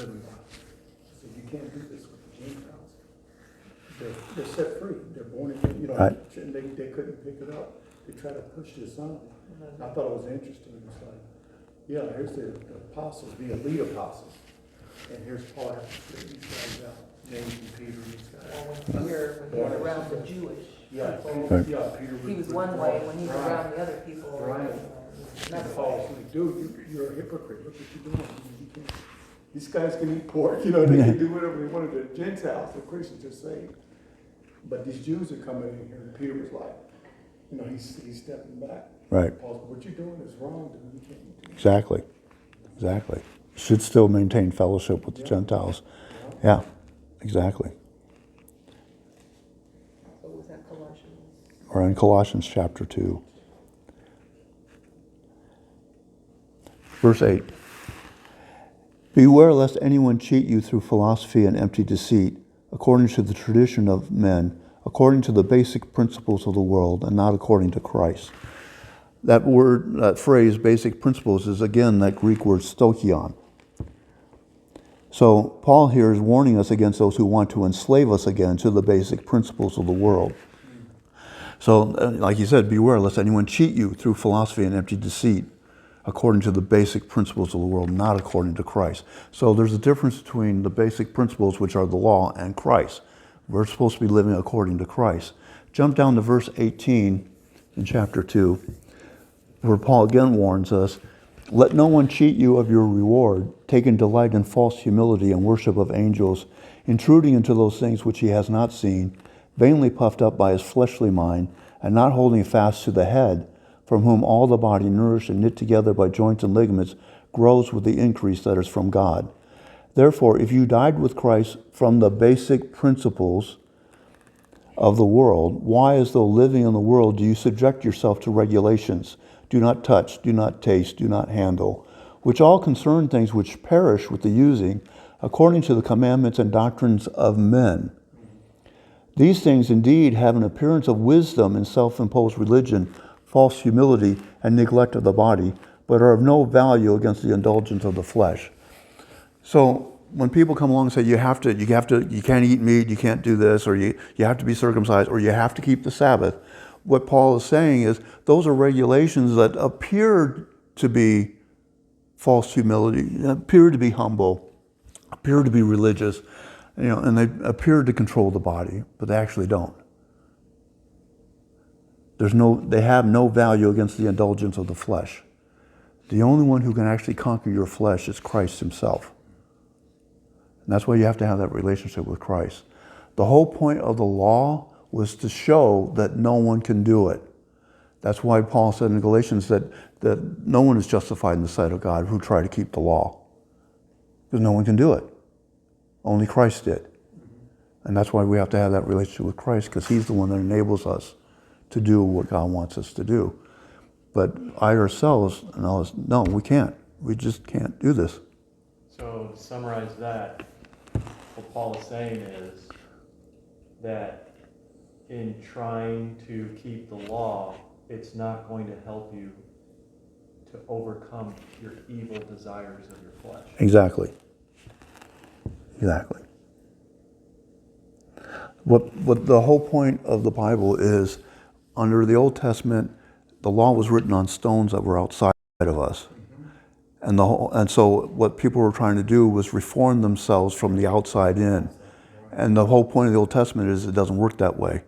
living by. So you can't do this with the Gentiles. They're set free. They're born again. Right. And they couldn't pick it up. They tried to push this on. I thought it was interesting. It's like, yeah, here's the apostles, the elite apostles. And here's Paul having to straighten these guys out. James and Peter and these guys. When he was around the Jewish Yeah, people, Right. yeah, Peter he was one way. When he was around the other people, Right. another Paul way. was like, dude, you're a hypocrite. Look what you're doing. You can't. These guys can eat pork. They can do whatever they want to. The Gentiles, the Christians are saved. But these Jews are coming in here, and Peter was like, he's stepping back. Right. Paul said, what you're doing is wrong, dude. You can't do Exactly. Should still maintain fellowship with the Gentiles. Yeah, exactly. So was that Colossians? Or in Colossians chapter 2. Verse 8. Beware lest anyone cheat you through philosophy and empty deceit, according to the tradition of men, according to the basic principles of the world, and not according to Christ. That phrase, basic principles, is again that Greek word stoichion. So Paul here is warning us against those who want to enslave us again to the basic principles of the world. So, like he said, beware lest anyone cheat you through philosophy and empty deceit, according to the basic principles of the world, not according to Christ. So there's a difference between the basic principles, which are the law, and Christ. We're supposed to be living according to Christ. Jump down to verse 18 in chapter 2, where Paul again warns us, let no one cheat you of your reward, taking delight in false humility and worship of angels, intruding into those things which he has not seen, vainly puffed up by his fleshly mind, and not holding fast to the head, from whom all the body, nourished and knit together by joints and ligaments, grows with the increase that is from God. Therefore, if you died with Christ from the basic principles of the world, why, as though living in the world, do you subject yourself to regulations? Do not touch, do not taste, do not handle, which all concern things which perish with the using, according to the commandments and doctrines of men. These things indeed have an appearance of wisdom in self-imposed religion, false humility, and neglect of the body, but are of no value against the indulgence of the flesh. So when people come along and say you can't eat meat, you can't do this, or you have to be circumcised, or you have to keep the Sabbath, what Paul is saying is those are regulations that appear to be false humility, appear to be humble, appear to be religious, and they appear to control the body, but they actually don't. They have no value against the indulgence of the flesh. The only one who can actually conquer your flesh is Christ himself. And that's why you have to have that relationship with Christ. The whole point of the law was to show that no one can do it. That's why Paul said in Galatians that no one is justified in the sight of God who try to keep the law. Because no one can do it. Only Christ did. And that's why we have to have that relationship with Christ, because he's the one that enables us to do what God wants us to do. But ourselves, no, we can't. We just can't do this. So to summarize that, what Paul is saying is that in trying to keep the law, it's not going to help you to overcome your evil desires of your flesh. Exactly. What the whole point of the Bible is, under the Old Testament, the law was written on stones that were outside of us. And so what people were trying to do was reform themselves from the outside in. And the whole point of the Old Testament is it doesn't work that way.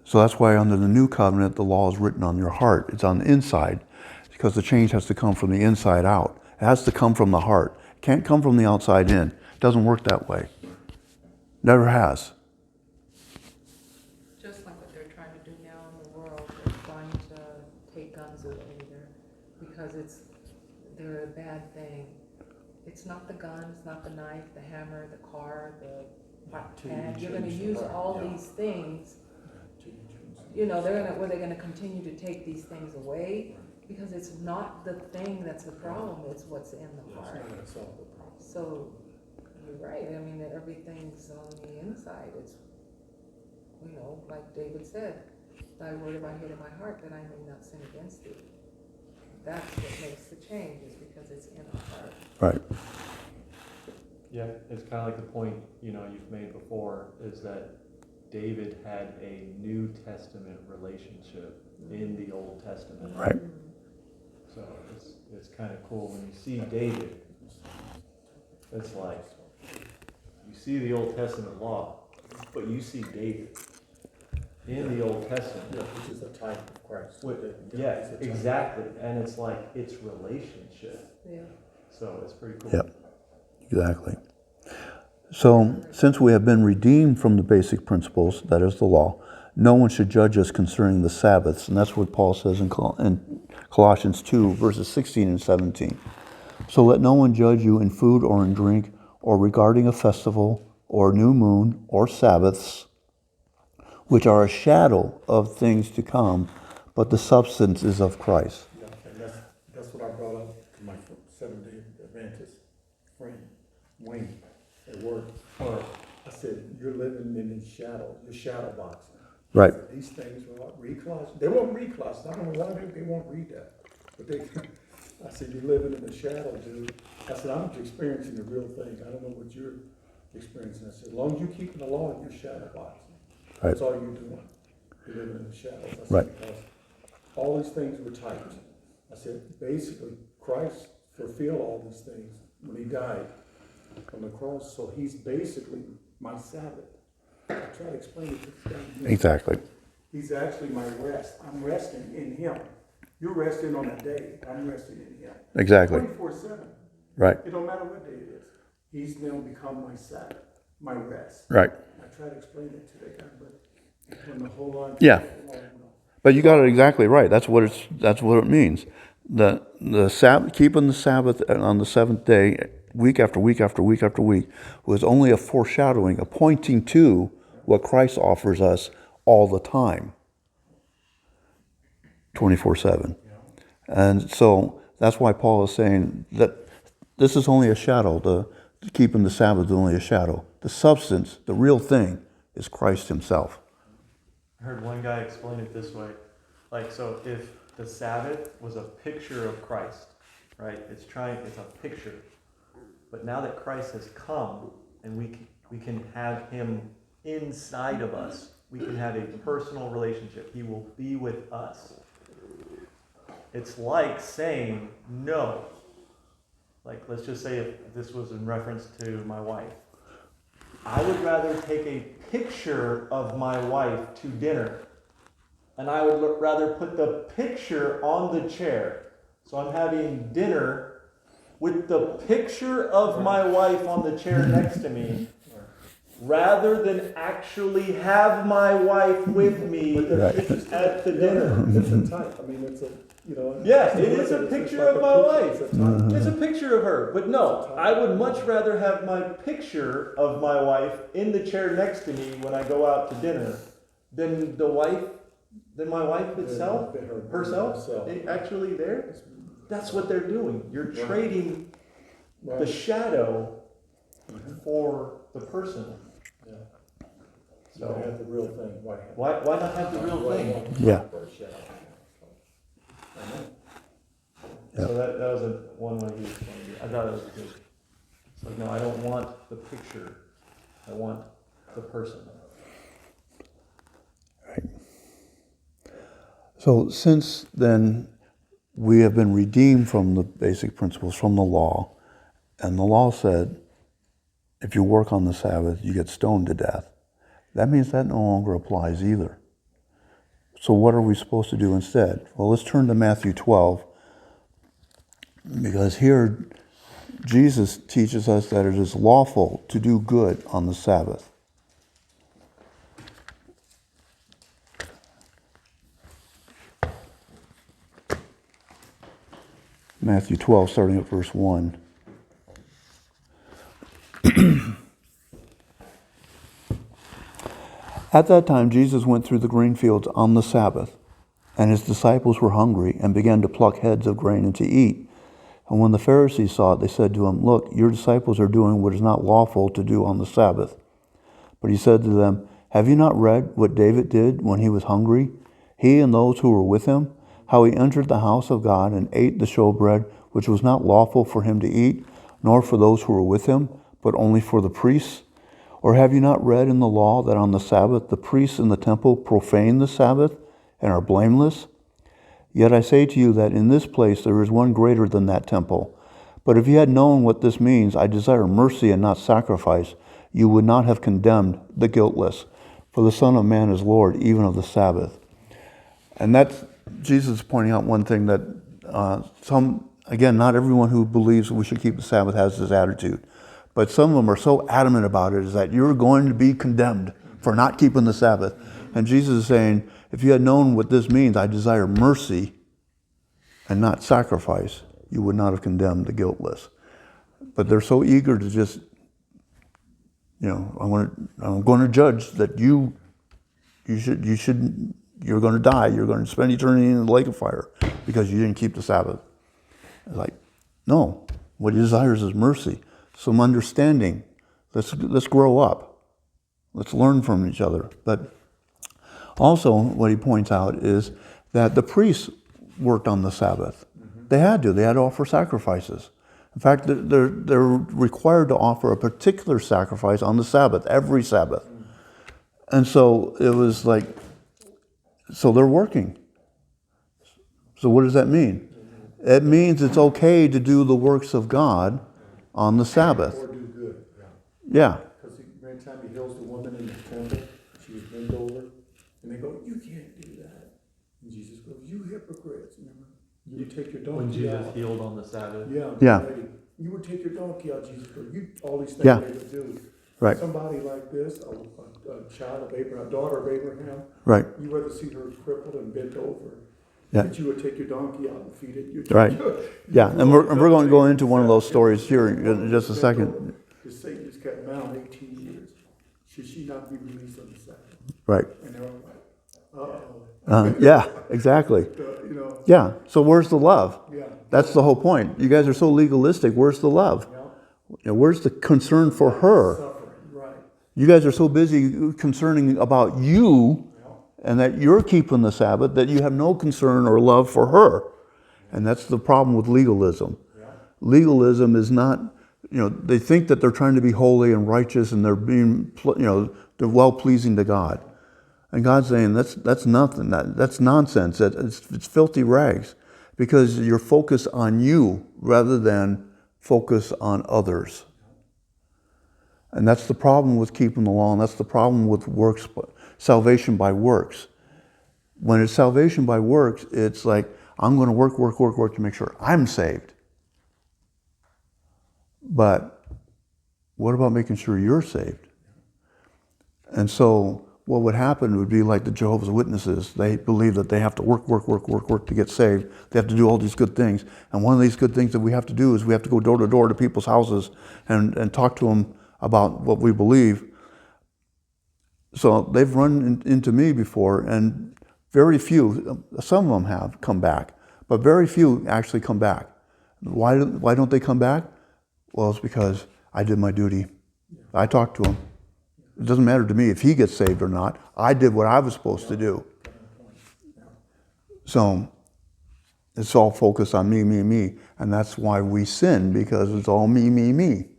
So that's why under the New Covenant, the law is written on your heart. It's on the inside, because the change has to come from the inside out. It has to come from the heart. It can't come from the outside in. It doesn't work that way. Never has. Just like what they're trying to do now in the world, they're trying to take guns away there because they're a bad thing. It's not the gun, it's not the knife, the hammer, the car, the pad. You're gonna use all these things. They're gonna continue to take these things away because it's not the thing that's the problem, it's what's in the heart. So, you're right, I mean, everything's on the inside, it's, like David said, thy word have I hid in my heart that I may not sin against thee. That's what makes the change, is because it's in our heart. Right. Yeah, it's kind of like the point, you've made before, is that David had a New Testament relationship in the Old Testament. Right. So it's kind of cool when you see David. It's like, you see the Old Testament law, but you see David in the Old Testament. Yeah, which is a type of Christ. Yeah, exactly. And it's like, it's relationship. Yeah. So it's pretty cool. Yep. Exactly. So, since we have been redeemed from the basic principles, that is the law, no one should judge us concerning the Sabbaths. And that's what Paul says in Colossians 2, verses 16 and 17. So let no one judge you in food or in drink, or regarding a festival, or new moon, or Sabbaths, which are a shadow of things to come, but the substance is of Christ. Yeah, and that's what I brought up to my Seventh-day Adventist friend, Wayne, at work. I said, you're living in the shadow, you're shadow boxing. Right. These things will read class. They won't read class. I don't know why they won't read that. But I said, you're living in the shadow, dude. I said, I'm experiencing the real thing. I don't know what you're experiencing. I said, as long as you're keeping the law, you're shadow boxing. Right. That's all you're doing. You're living in the shadows. I said, Right. because all these things were typed. I said, basically, Christ fulfilled all these things when he died on the cross. So he's basically my Sabbath. I try to explain it to the guy. Exactly. He's actually my rest. I'm resting in him. You're resting on a day. I'm resting in him. Exactly. 24/7. Right. It don't matter what day it is. He's now become my Sabbath, my rest. Right. I try to explain it to the guy, but when the whole on. Yeah. But you got it exactly right. That's what it means. The Sabbath, keeping the Sabbath on the seventh day, week after week after week after week, was only a foreshadowing, a pointing to what Christ offers us all the time, 24/7. And so that's why Paul is saying that this is only a shadow. The keeping the Sabbath is only a shadow. The substance, the real thing, is Christ himself. I heard one guy explain it this way. Like, so if the Sabbath was a picture of Christ, right? It's a picture. But now that Christ has come and we can have him inside of us, we can have a personal relationship. He will be with us. It's like saying no. Like, let's just say if this was in reference to my wife. I would rather take a picture of my wife to dinner, and I would rather put the picture on the chair. So I'm having dinner with the picture of my wife on the chair next to me, rather than actually have my wife with me at the dinner. It's a type. I mean, it's a, you know. Yeah, it is a picture of my wife. It's a type. It's a picture of her. But no, I would much rather have my picture of my wife in the chair next to me when I go out to dinner than my wife itself, herself, actually there. That's what they're doing. You're trading the shadow for the person. Yeah. So I have the real thing. Why not have the real thing? Yeah. So that was one way he explained it. I thought it was good. It's like, no, I don't want the picture. I want the person. Right. So since then, we have been redeemed from the basic principles, from the law. And the law said, if you work on the Sabbath, you get stoned to death. That means that no longer applies either. So what are we supposed to do instead? Well, let's turn to Matthew 12, because here Jesus teaches us that it is lawful to do good on the Sabbath. Matthew 12, starting at verse 1. At that time, Jesus went through the grain fields on the Sabbath, and his disciples were hungry and began to pluck heads of grain and to eat. And when the Pharisees saw it, they said to him, "Look, your disciples are doing what is not lawful to do on the Sabbath." But he said to them, "Have you not read what David did when he was hungry, he and those who were with him, how he entered the house of God and ate the showbread, which was not lawful for him to eat, nor for those who were with him, but only for the priests? Or have you not read in the law that on the Sabbath the priests in the temple profane the Sabbath and are blameless? Yet I say to you that in this place there is one greater than that temple. But if you had known what this means, I desire mercy and not sacrifice, you would not have condemned the guiltless. For the Son of Man is Lord, even of the Sabbath." And that's Jesus pointing out one thing that not everyone who believes we should keep the Sabbath has this attitude. But some of them are so adamant about it, is that you're going to be condemned for not keeping the Sabbath. And Jesus is saying, if you had known what this means, I desire mercy and not sacrifice, you would not have condemned the guiltless. But they're so eager to just, I'm going to judge that you're going to die, you're going to spend eternity in the lake of fire because you didn't keep the Sabbath. It's like, no, what he desires is mercy, some understanding. Let's grow up. Let's learn from each other. But also what he points out is that the priests worked on the Sabbath. Mm-hmm. They had to. They had to offer sacrifices. In fact, they're required to offer a particular sacrifice on the Sabbath, every Sabbath. And so it was like, so they're working. So what does that mean? It means it's okay to do the works of God on the Sabbath. Or do good, Yeah, Because every time he heals the woman in the temple, she was bent over, and they go, you can't do that. And Jesus goes, you hypocrites, remember? You would take your donkey When Jesus out. healed on the Sabbath. Yeah. Yeah. Lady, you would take your donkey out, Jesus goes, you, all these things Yeah. they would do. Right. Somebody like this, a child of Abraham, a daughter of Abraham, right. you rather see her crippled and bent over. Yeah. But you would take your donkey out and feed it. You'd, Right. Yeah, and we're going to go into one of those stories here in just a second. The Satan just kept bound 18 years. Should she not be released on the Sabbath? Right. And they're all like, uh-oh. Yeah, exactly. You know, Yeah, so where's the love? yeah. That's the whole point. You guys are so legalistic. Where's the love? Yeah. You know, where's the concern for her? Suffering, right. You guys are so busy concerning about you and that you're keeping the Sabbath that you have no concern or love for her. And that's the problem with legalism. Yeah. Legalism is not, they think that they're trying to be holy and righteous and they're being, they're well-pleasing to God. And God's saying that's nothing. That's nonsense. It's filthy rags because you're focused on you rather than focus on others. And that's the problem with keeping the law, and that's the problem with works, salvation by works. When it's salvation by works, it's like, I'm going to work to make sure I'm saved. But what about making sure you're saved? And so what would happen would be like the Jehovah's Witnesses. They believe that they have to work to get saved. They have to do all these good things. And one of these good things that we have to do is we have to go door to door to people's houses and talk to them about what we believe. So they've run into me before, and very few, some of them have come back, but very few actually come back. Why don't they come back? Well, it's because I did my duty. I talked to him. It doesn't matter to me if he gets saved or not. I did what I was supposed to do. So it's all focused on me. And that's why we sin, because it's all me.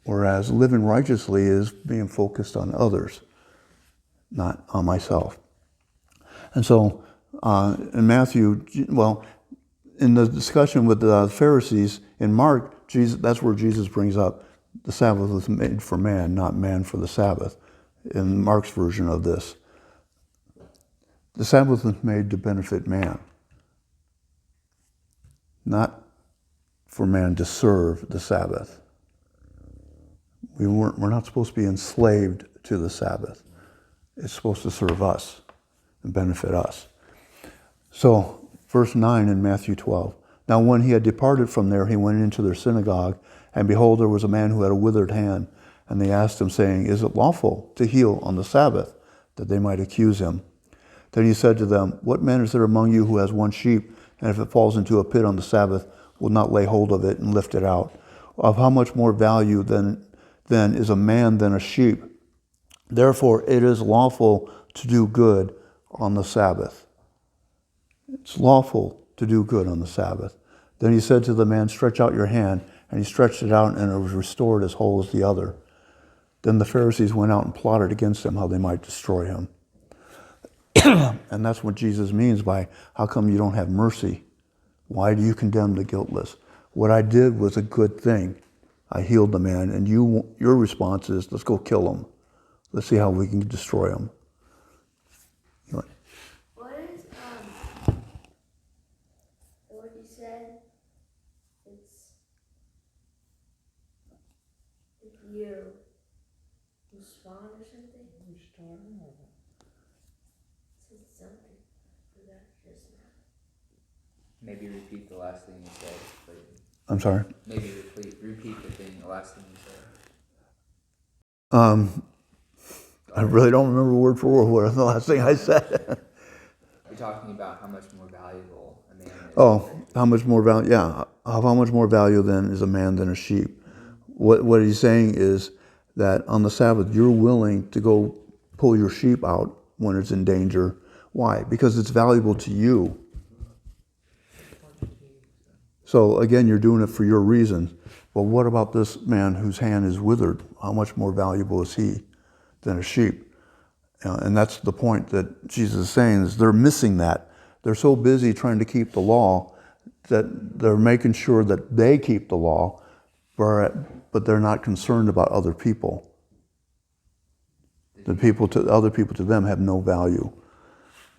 Whereas living righteously is being focused on others, not on myself. And so in Matthew, in the discussion with the Pharisees in Mark, that's where Jesus brings up the Sabbath was made for man, not man for the Sabbath, in Mark's version of this. The Sabbath was made to benefit man, not for man to serve the Sabbath. We're not supposed to be enslaved to the Sabbath. It's supposed to serve us and benefit us. So, verse 9 in Matthew 12. Now when he had departed from there, he went into their synagogue, and behold, there was a man who had a withered hand. And they asked him, saying, is it lawful to heal on the Sabbath? That they might accuse him. Then he said to them, what man is there among you who has one sheep, and if it falls into a pit on the Sabbath, will not lay hold of it and lift it out? Of how much more value then is a man than a sheep? Therefore it is lawful to do good on the Sabbath. It's lawful to do good on the Sabbath. Then he said to the man, stretch out your hand. And he stretched it out, and it was restored as whole as the other. Then the Pharisees went out and plotted against him how they might destroy him. And that's what Jesus means by, how come you don't have mercy? Why do you condemn the guiltless? What I did was a good thing. I healed the man, and your response is, let's go kill him. Let's see how we can destroy him. What is, what you said? It's, if you respond or something? Said something for that just now. Maybe repeat the last thing you said, Clayton. I'm sorry? Maybe repeat the last thing you said. I really don't remember word for word what the last thing I said. You're talking about how much more valuable a man is. Oh, how much more value? Yeah, how much more value then is a man than a sheep? What he's saying is that on the Sabbath you're willing to go pull your sheep out when it's in danger. Why? Because it's valuable to you. So again, you're doing it for your reasons. Well, what about this man whose hand is withered? How much more valuable is he than a sheep? And that's the point that Jesus is saying, is they're missing that. They're so busy trying to keep the law that they're making sure that they keep the law, but they're not concerned about other people. Other people to them have no value.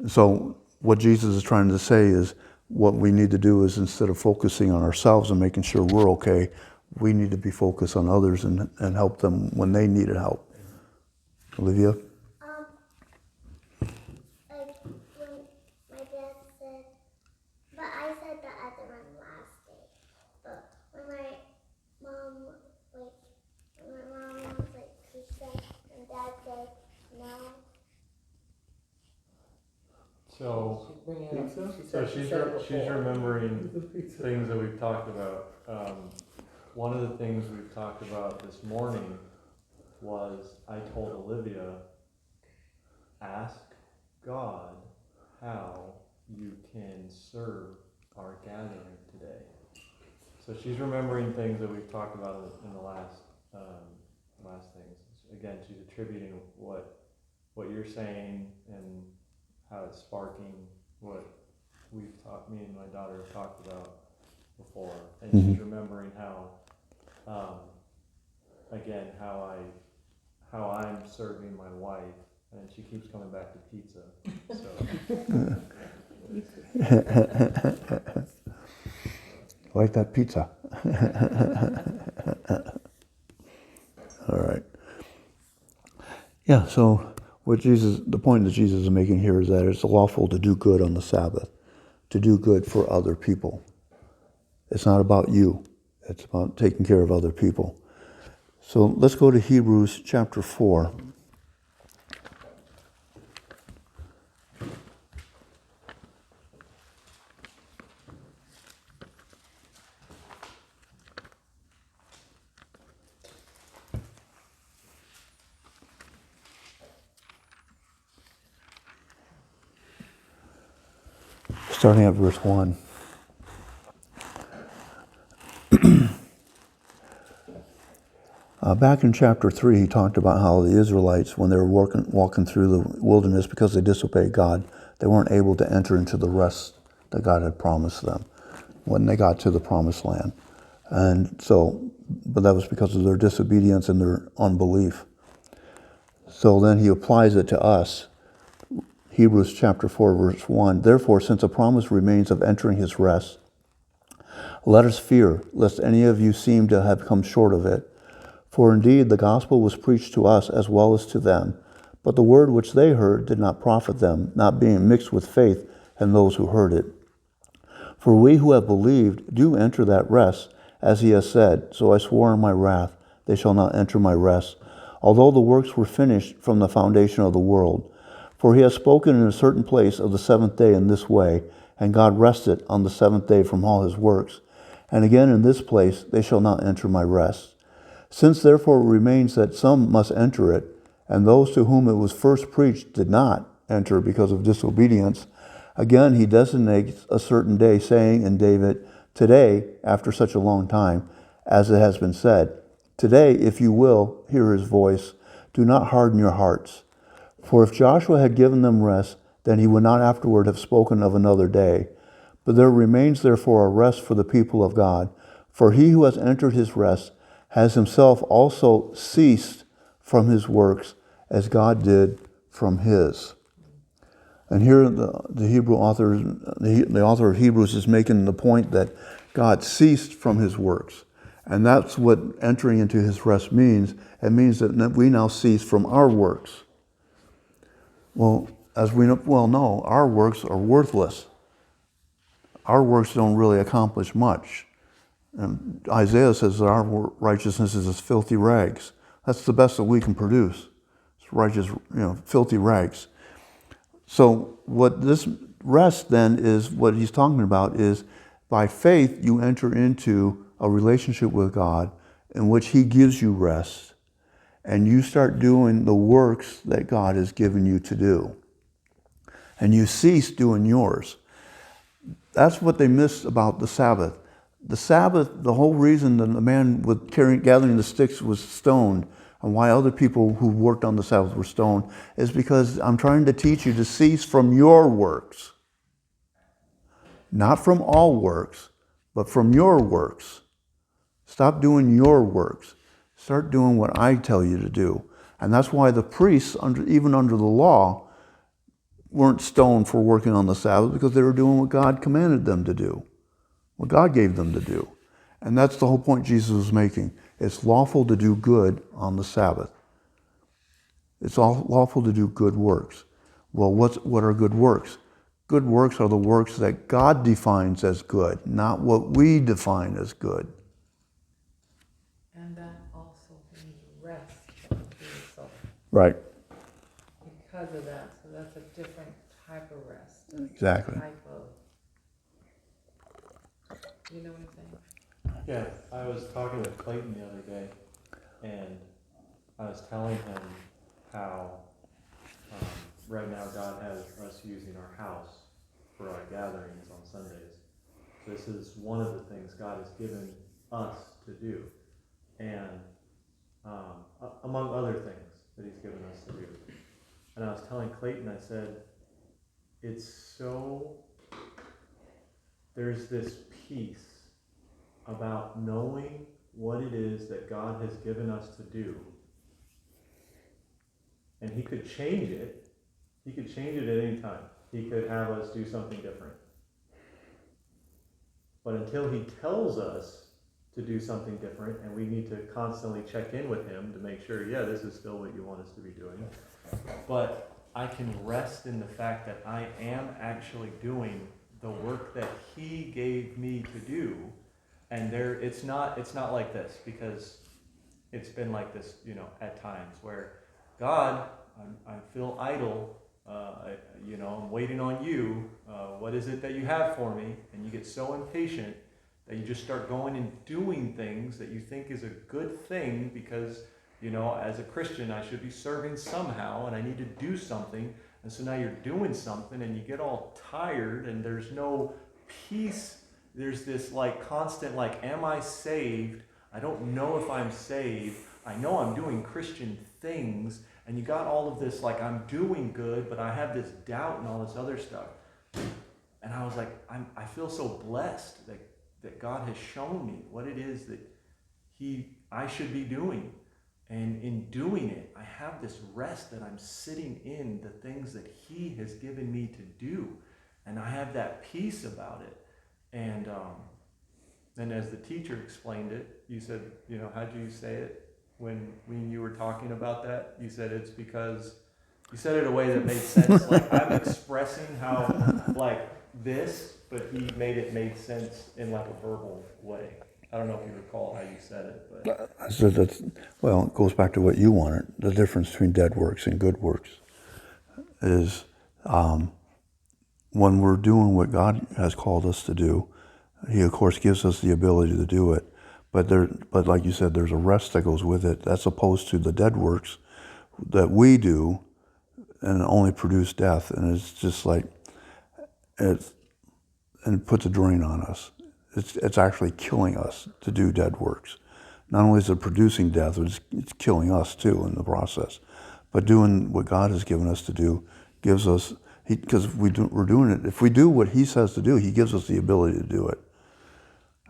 So what Jesus is trying to say is, what we need to do is, instead of focusing on ourselves and making sure we're okay, we need to be focused on others and help them when they needed help. Olivia? Like when my dad said, but I said the other one last day. But when my mom, was like pizza, and Dad said no. So, She's bringing it up. Pizza? so she's remembering Pizza. things that we've talked about. One of the things we've talked about this morning was, I told Olivia, ask God how you can serve our gathering today. So she's remembering things that we've talked about in the last things. Again, she's attributing what you're saying and how it's sparking what me and my daughter have talked about before. And she's remembering how, again, how I'm serving my wife, and she keeps coming back to pizza. So. Like that pizza. All right. Yeah, so the point that Jesus is making here is that it's lawful to do good on the Sabbath, to do good for other people. It's not about you. It's about taking care of other people. So let's go to Hebrews chapter 4. Starting at verse 1. Back in chapter 3, he talked about how the Israelites, when they were walking through the wilderness because they disobeyed God, they weren't able to enter into the rest that God had promised them when they got to the promised land. And so, but that was because of their disobedience and their unbelief. So then he applies it to us. Hebrews chapter 4, verse 1. Therefore, since a promise remains of entering his rest, let us fear, lest any of you seem to have come short of it. For indeed the gospel was preached to us as well as to them, but the word which they heard did not profit them, not being mixed with faith in those who heard it. For we who have believed do enter that rest, as he has said, so I swore in my wrath, they shall not enter my rest, although the works were finished from the foundation of the world. For he has spoken in a certain place of the seventh day in this way, and God rested on the seventh day from all his works. And again in this place, they shall not enter my rest. Since therefore it remains that some must enter it, and those to whom it was first preached did not enter because of disobedience, again he designates a certain day, saying in David, today, after such a long time, as it has been said, today, if you will hear his voice, do not harden your hearts. For if Joshua had given them rest, then he would not afterward have spoken of another day. But there remains therefore a rest for the people of God. For he who has entered his rest has himself also ceased from his works, as God did from his. And here the Hebrew author, the author of Hebrews, is making the point that God ceased from his works. And that's what entering into his rest means. It means that we now cease from our works. Well, as we well know, our works are worthless. Our works don't really accomplish much. And Isaiah says that our righteousness is as filthy rags. That's the best that we can produce. It's righteous, filthy rags. So what this rest then is, what he's talking about is, by faith you enter into a relationship with God in which he gives you rest, and you start doing the works that God has given you to do. And you cease doing yours. That's what they miss about the Sabbath. The Sabbath, the whole reason that the man with gathering the sticks was stoned, and why other people who worked on the Sabbath were stoned, is because I'm trying to teach you to cease from your works. Not from all works, but from your works. Stop doing your works. Start doing what I tell you to do. And that's why the priests, even under the law, weren't stoned for working on the Sabbath, because they were doing what God commanded them to do, what God gave them to do. And that's the whole point Jesus was making. It's lawful to do good on the Sabbath. It's lawful to do good works. Well, what are good works? Good works are the works that God defines as good, not what we define as good. And that also means rest from doing so. Right. Because of that, so that's a different type of rest. Exactly. Type of, you know what I'm saying? Yeah, I was talking with Clayton the other day, and I was telling him how right now God has us using our house for our gatherings on Sundays. This is one of the things God has given us to do, and among other things that He's given us to do. And I was telling Clayton, I said, there's this peace about knowing what it is that God has given us to do. And He could change it. He could change it at any time. He could have us do something different. But until He tells us to do something different, and we need to constantly check in with Him to make sure, yeah, this is still what you want us to be doing. But I can rest in the fact that I am actually doing the work that He gave me to do. And it's not like this, because it's been like this, at times where God, I feel idle. I'm waiting on you. What is it that you have for me? And you get so impatient that you just start going and doing things that you think is a good thing because, as a Christian, I should be serving somehow and I need to do something. And so now you're doing something and you get all tired and there's no peace. There's this constant, am I saved? I don't know if I'm saved. I know I'm doing Christian things. And you got all of this, I'm doing good, but I have this doubt and all this other stuff. And I was like, I feel so blessed that God has shown me what it is that I should be doing. And in doing it, I have this rest that I'm sitting in the things that He has given me to do. And I have that peace about it. And as the teacher explained it, you said, how'd you say it? When you were talking about that, you said it's because you said it a way that made sense. I'm expressing how this, but he made sense in a verbal way. I don't know if you recall how you said it, but I said it goes back to what you wanted. The difference between dead works and good works is when we're doing what God has called us to do, He of course gives us the ability to do it. But like you said, there's a rest that goes with it. That's opposed to the dead works that we do and only produce death. And it's just and it puts a drain on us. It's actually killing us to do dead works. Not only is it producing death, it's killing us too in the process. But doing what God has given us to do gives us, because we're doing it. If we do what He says to do, He gives us the ability to do it.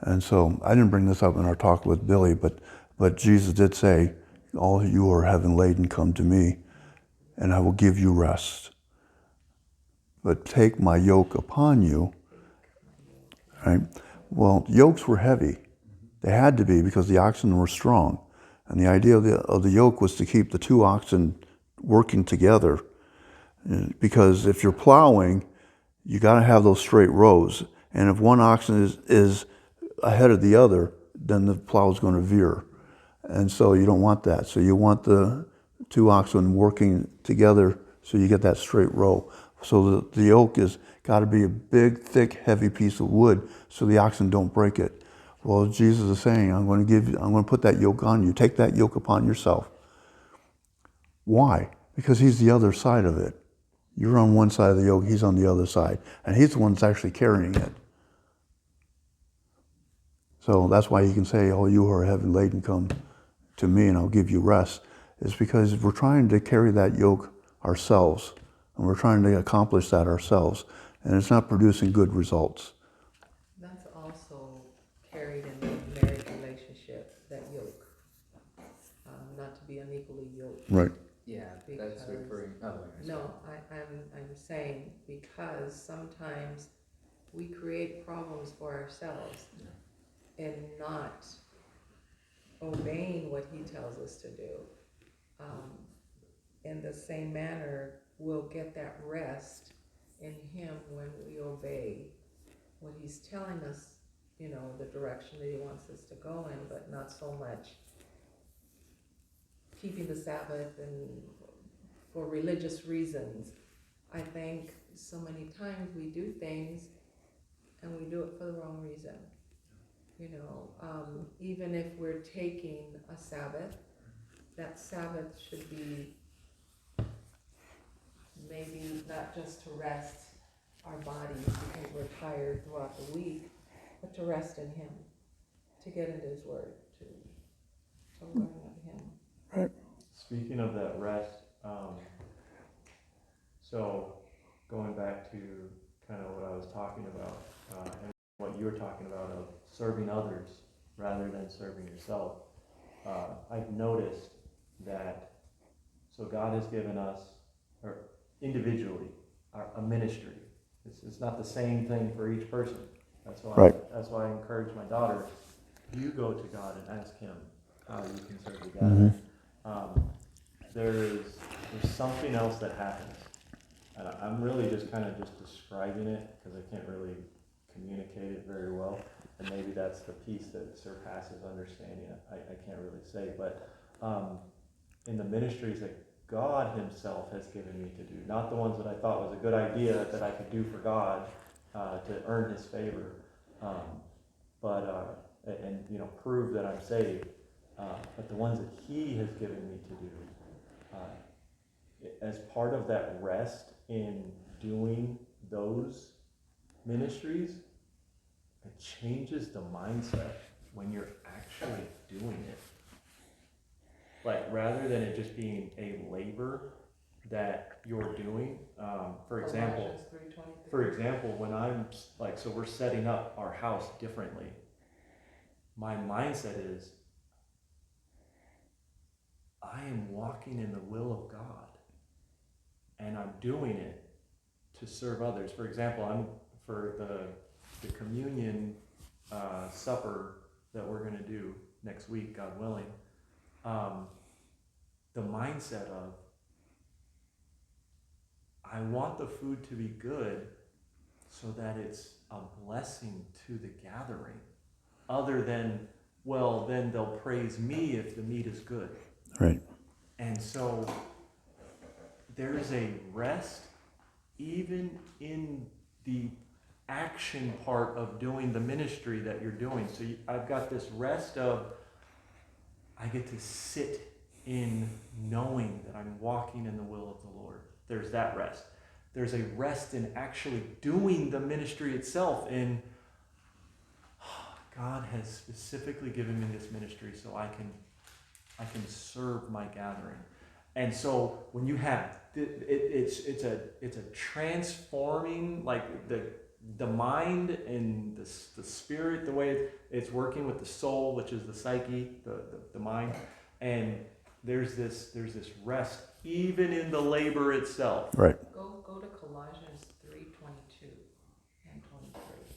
And so I didn't bring this up in our talk with Billy, but Jesus did say, all you who are heavy laden, come to me, and I will give you rest. But take my yoke upon you. Right? Well, yokes were heavy. They had to be because the oxen were strong. And the idea of the yoke was to keep the two oxen working together. Because if you're plowing, you got to have those straight rows. And if one oxen is ahead of the other, then the plow is going to veer. And so you don't want that. So you want the two oxen working together so you get that straight row. So the yoke is got to be a big, thick, heavy piece of wood so the oxen don't break it. Well, Jesus is saying, I'm going to put that yoke on you. Take that yoke upon yourself. Why? Because He's the other side of it. You're on one side of the yoke, He's on the other side. And He's the one that's actually carrying it. So that's why he can say, "Oh, you who are heavy laden, come to me and I'll give you rest." It's because we're trying to carry that yoke ourselves, and we're trying to accomplish that ourselves, and it's not producing good results. That's also carried in the marriage relationship, that yoke, not to be unequally yoked. Right. Yeah, that's Because- referring, oh, sorry. No, I'm saying because sometimes we create problems for ourselves in not obeying what he tells us to do. In the same manner, we'll get that rest in him when we obey what he's telling us, the direction that he wants us to go in, but not so much keeping the Sabbath and for religious reasons. I think so many times we do things and we do it for the wrong reason. Even if we're taking a Sabbath, that Sabbath should be maybe not just to rest our bodies because we're tired throughout the week, but to rest in him, to get into his word, to learn of him. Speaking of that rest, so going back to kind of what I was talking about, and what you were talking about of serving others rather than serving yourself, I've noticed that, so God has given us, or individually, a ministry. It's not the same thing for each person. That's why, Right. that's why I encourage my daughter, you go to God and ask him how you can serve the gathering. There's something else that happens. And I'm really just kind of just describing it because I can't really communicate it very well. And maybe that's the piece that surpasses understanding. I can't really say. But in the ministries that God himself has given me to do, not the ones that I thought was a good idea that I could do for God to earn his favor, and prove that I'm saved, but the ones that he has given me to do, as part of that rest in doing those ministries, it changes the mindset when you're actually doing it. Like, rather than it just being a labor that you're doing, for example, Colossians 3:23. when I'm like, so we're setting up our house differently, my mindset is, I am walking in the will of God, and I'm doing it to serve others. For example, for the communion supper that we're going to do next week, God willing. The mindset of, I want the food to be good so that it's a blessing to the gathering, other than, well, then they'll praise me if the meat is good. Right. And so there's a rest even in the action part of doing the ministry that you're doing. So I've got this rest of, I get to sit in knowing that I'm walking in the will of the Lord. There's that rest. There's a rest in actually doing the ministry itself, in God has specifically given me this ministry so I can serve my gathering. And so when you have it's a transforming, like the mind and the spirit, the way it's working with the soul, which is the psyche, the mind, and there's this rest even in the labor itself. Right. Go to Colossians 3:22 and 23,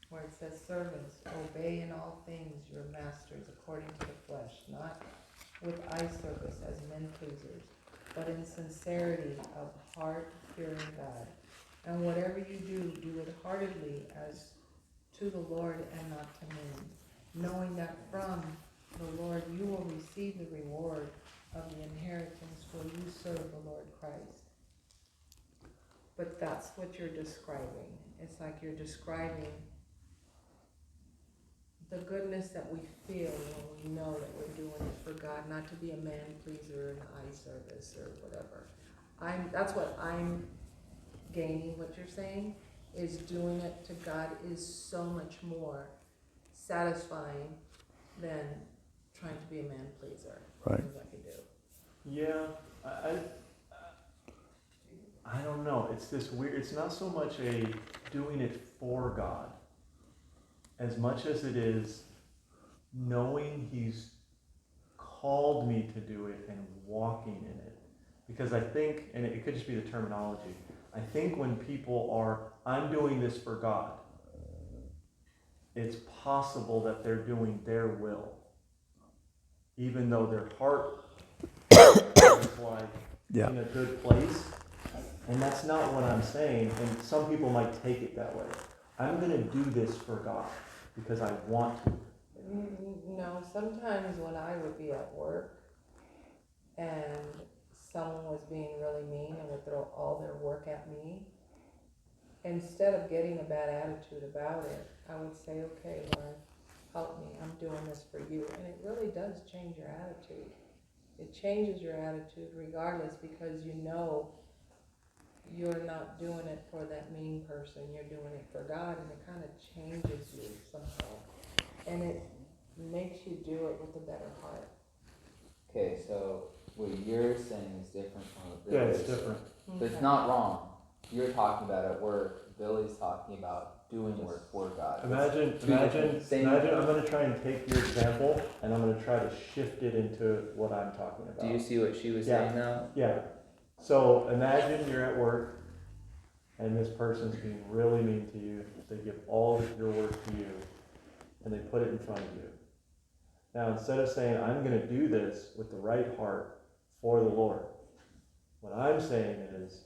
where it says, "Servants, obey in all things your masters according to the flesh, not with eye service as men pleasers, but in sincerity of heart, fearing God. And whatever you do, do it heartily as to the Lord and not to men, knowing that from the Lord you will receive the reward of the inheritance, for you serve the Lord Christ." But that's what you're describing. It's like you're describing the goodness that we feel when we know that we're doing it for God, not to be a man pleaser in eye service or whatever. That's what I'm gaining. What you're saying is doing it to God is so much more satisfying than trying to be a man pleaser. Right. As I could do. Yeah, I don't know. It's this weird. It's not so much a doing it for God, as much as it is knowing He's called me to do it and walking in it. Because I think, and it could just be the terminology. I think when people are, I'm doing this for God, it's possible that they're doing their will, even though their heart is like Yeah. in a good place. And that's not what I'm saying, and some people might take it that way. I'm going to do this for God because I want to. No, sometimes when I would be at work and someone was being really mean and would throw all their work at me, instead of getting a bad attitude about it, I would say, okay, Lord, help me, I'm doing this for you. And it really does change your attitude. It changes your attitude regardless, because you know you're not doing it for that mean person, you're doing it for God, and it kind of changes you somehow. And it makes you do it with a better heart. Okay, so what you're saying is different from what Yeah, Billy's it's different. But it's not wrong. You're talking about at work. Billy's talking about doing work for God. Imagine, Two different- same- I'm going to try and take your example, and I'm going to try to shift it into what I'm talking about. Do you see what she was Yeah. saying now? Yeah. So imagine you're at work, and this person's being really mean to you. They give all of your work to you, and they put it in front of you. Now, instead of saying, I'm going to do this with the right heart for the Lord, what I'm saying is,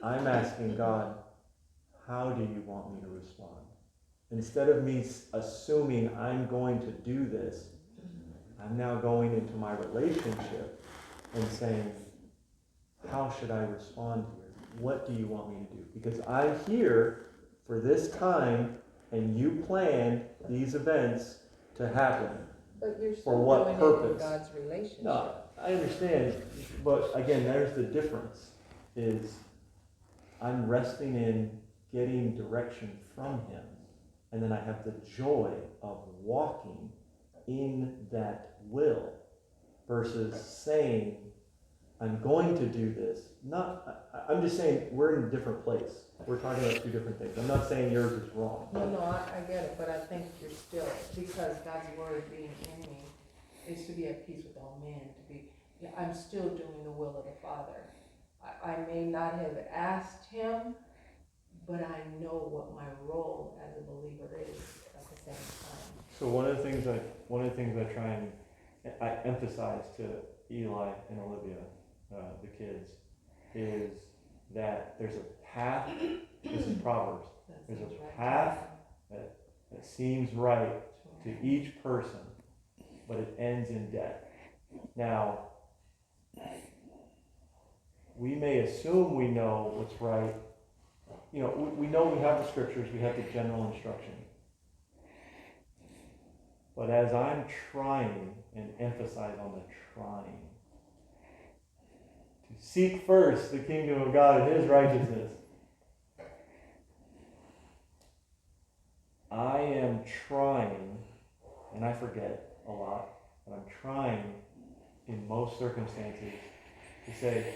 I'm asking God, how do you want me to respond? Instead of me assuming I'm going to do this, I'm now going into my relationship and saying, how should I respond here? What do you want me to do? Because I'm here for this time, and you planned these events to happen. But you're For still what doing it purpose? in God's relationship. No, I understand, but again, there's the difference, is I'm resting in getting direction from Him, and then I have the joy of walking in that will, versus saying, I'm going to do this. I'm just saying we're in a different place. We're talking about two different things. I'm not saying yours is wrong. No, I get it, but I think you're still, because God's word being in me is to be at peace with all men, I'm still doing the will of the Father. I may not have asked Him, but I know what my role as a believer is at the same time. So one of the things I try and I emphasize to Eli and Olivia, the kids, is that there's a path. This is Proverbs. There's a path that seems right to each person, but it ends in death. Now, we may assume we know what's right. You know, we know we have the scriptures, we have the general instruction. But as I'm trying, and emphasize on the trying, to seek first the kingdom of God and His righteousness, I am trying, and I forget a lot, but I'm trying in most circumstances to say,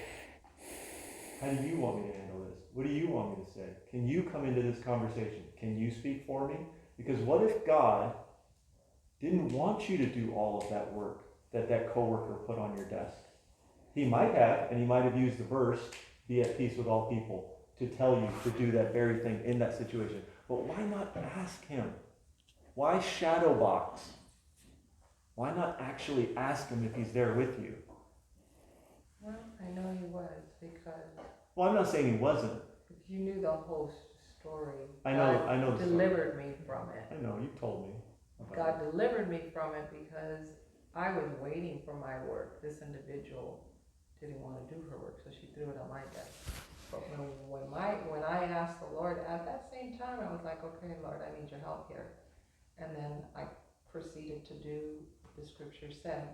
how do you want me to handle this? What do you want me to say? Can you come into this conversation? Can you speak for me? Because what if God didn't want you to do all of that work that coworker put on your desk? He might have, and He might have used the verse, be at peace with all people, to tell you to do that very thing in that situation. But why not ask Him? Why shadow box? Why not actually ask Him if He's there with you? Well, I know He was, because Well, I'm not saying He wasn't. if you knew the whole story, I know God the story. delivered me from it. I know, you told me about God it. delivered me from it because I was waiting for my work. This individual didn't want to do her work, so she threw it on my desk. But when I asked the Lord, at that same time, I was like, okay, Lord, I need your help here. And then I proceeded to do what the scripture said.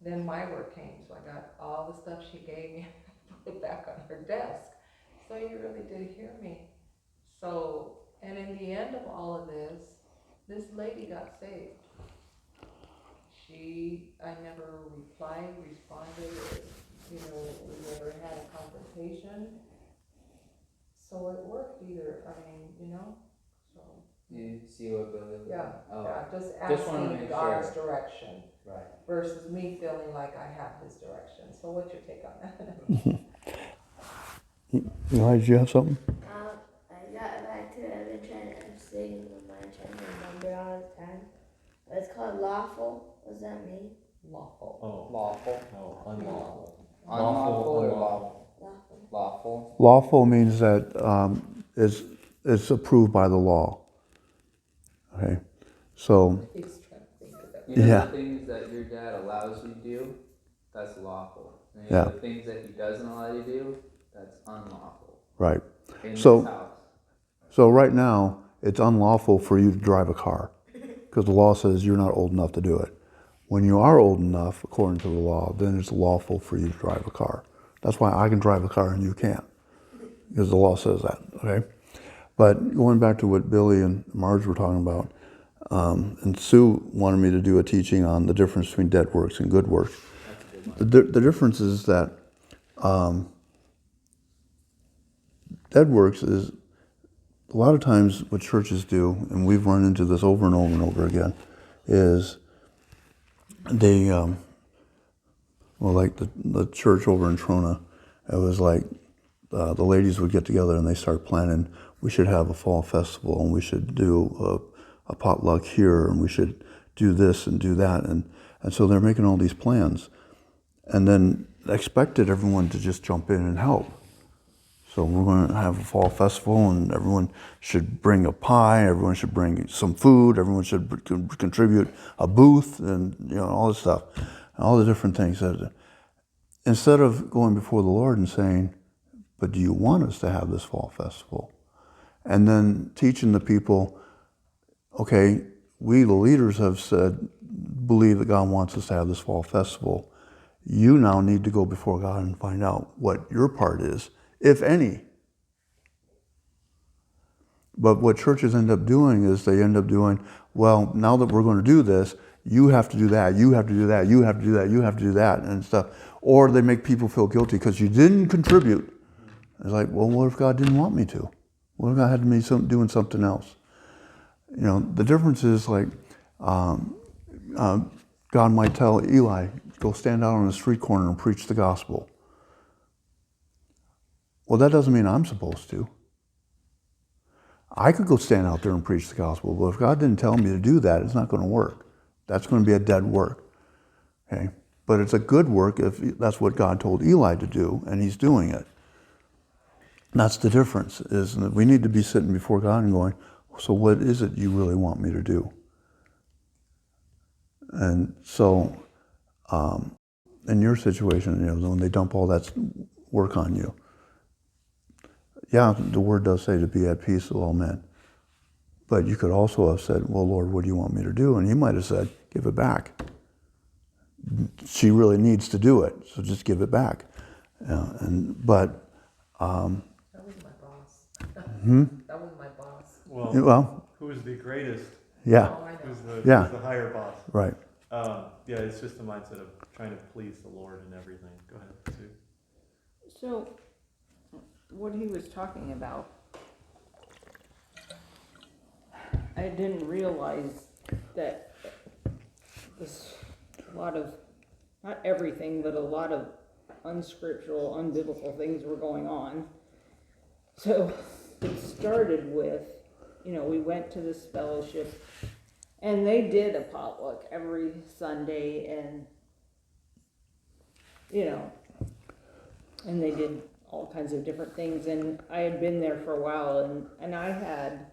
Then my work came, so I got all the stuff she gave me and put it back on her desk. So you really did hear me. So And in the end of all of this lady got saved. I never responded, or, we never had a confrontation. So it worked so. You see what Billy was Yeah, saying? Oh, yeah, just wanna asking make God's sure. direction Right. versus me feeling like I have his direction. So what's your take on that? Eli, did you have something? I got back to it. I've been trying to sing with my trying to remember all the time. It's called lawful. What does that mean? Lawful. Oh, Lawful. no, unlawful. Unlawful or unlawful. lawful? Lawful. Lawful. Lawful means that it's approved by the law. Okay, so He's trying to think of that. Yeah. The things that your dad allows you to do, that's lawful. And Yeah. the things that he doesn't allow you to do, that's unlawful. right. In So- this house. So right now, it's unlawful for you to drive a car because the law says you're not old enough to do it. When you are old enough, according to the law, then it's lawful for you to drive a car. That's why I can drive a car and you can't, because the law says that, okay? But going back to what Billy and Marge were talking about, and Sue wanted me to do a teaching on the difference between dead works and good works. That's a good one. The difference is that dead works is a lot of times what churches do, and we've run into this over and over and over again, is they, like the church over in Trona, it was like the ladies would get together and they start planning, we should have a fall festival and we should do a potluck here and we should do this and do that. And so they're making all these plans and then expected everyone to just jump in and help. So we're going to have a fall festival and everyone should bring a pie, everyone should bring some food, everyone should contribute a booth and all this stuff, all the different things. Instead of going before the Lord and saying, but do you want us to have this fall festival? And then teaching the people, okay, we the leaders have said, believe that God wants us to have this fall festival. You now need to go before God and find out what your part is, if any. But what churches end up doing is they end up doing, well, now that we're going to do this, you have to do that, you have to do that, you have to do that, you have to do that, and stuff. Or they make people feel guilty because you didn't contribute. It's like, well, what if God didn't want me to? What if God had me doing something else? The difference is like, God might tell Eli, go stand out on the street corner and preach the gospel. Well, that doesn't mean I'm supposed to. I could go stand out there and preach the gospel, but if God didn't tell me to do that, it's not going to work. That's going to be a dead work. Okay? But it's a good work if that's what God told Eli to do, and he's doing it. That's the difference, is that we need to be sitting before God and going, so what is it you really want me to do? And so, in your situation, when they dump all that work on you, yeah, the word does say to be at peace with all men. But you could also have said, well, Lord, what do you want me to do? And he might have said, give it back. She really needs to do it, so just give it back. That was my boss. That was my boss. Well, who's the greatest? Yeah. Oh, I know. Who's Yeah. the higher boss? Right. Yeah, it's just the mindset of trying to please the Lord and everything. Go ahead, Sue. So, what he was talking about, I didn't realize that this, a lot of, not everything, but a lot of unscriptural, unbiblical things were going on. So, it started with, we went to this fellowship, and they did a potluck every Sunday, and, and they did all kinds of different things, and I had been there for a while, and I had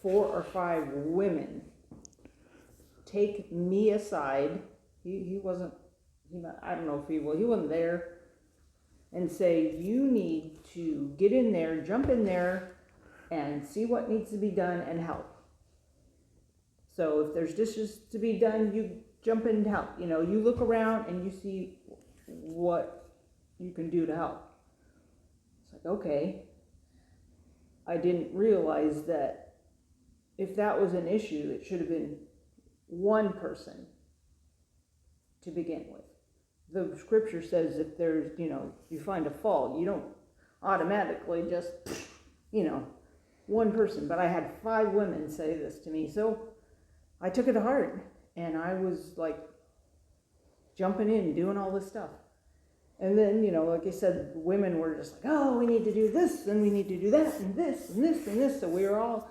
4 or 5 women take me aside. He wasn't, I don't know if he wasn't there, and say, you need to get in there, jump in there, and see what needs to be done and help. So if there's dishes to be done, you jump in and help. You look around and you see what you can do to help. It's like, okay. I didn't realize that if that was an issue, it should have been one person to begin with. The scripture says if there's, you find a fault, you don't automatically just, one person. But I had 5 women say this to me, so I took it to heart, and I was like jumping in, doing all this stuff. And then, like I said, women were just like, oh, we need to do this, and we need to do that, and this, and this, and this. So we were all,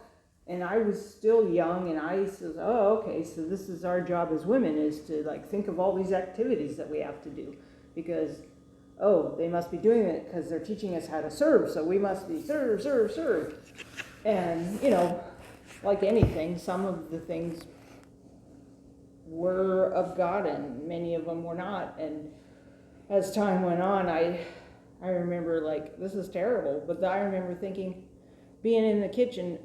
and I was still young, and I said, oh, okay, so this is our job as women, is to like think of all these activities that we have to do. Because, oh, they must be doing it because they're teaching us how to serve, so we must be serve, serve, serve. And, like anything, some of the things were of God, and many of them were not. And as time went on, I remember, like, this is terrible, but I remember thinking, being in the kitchen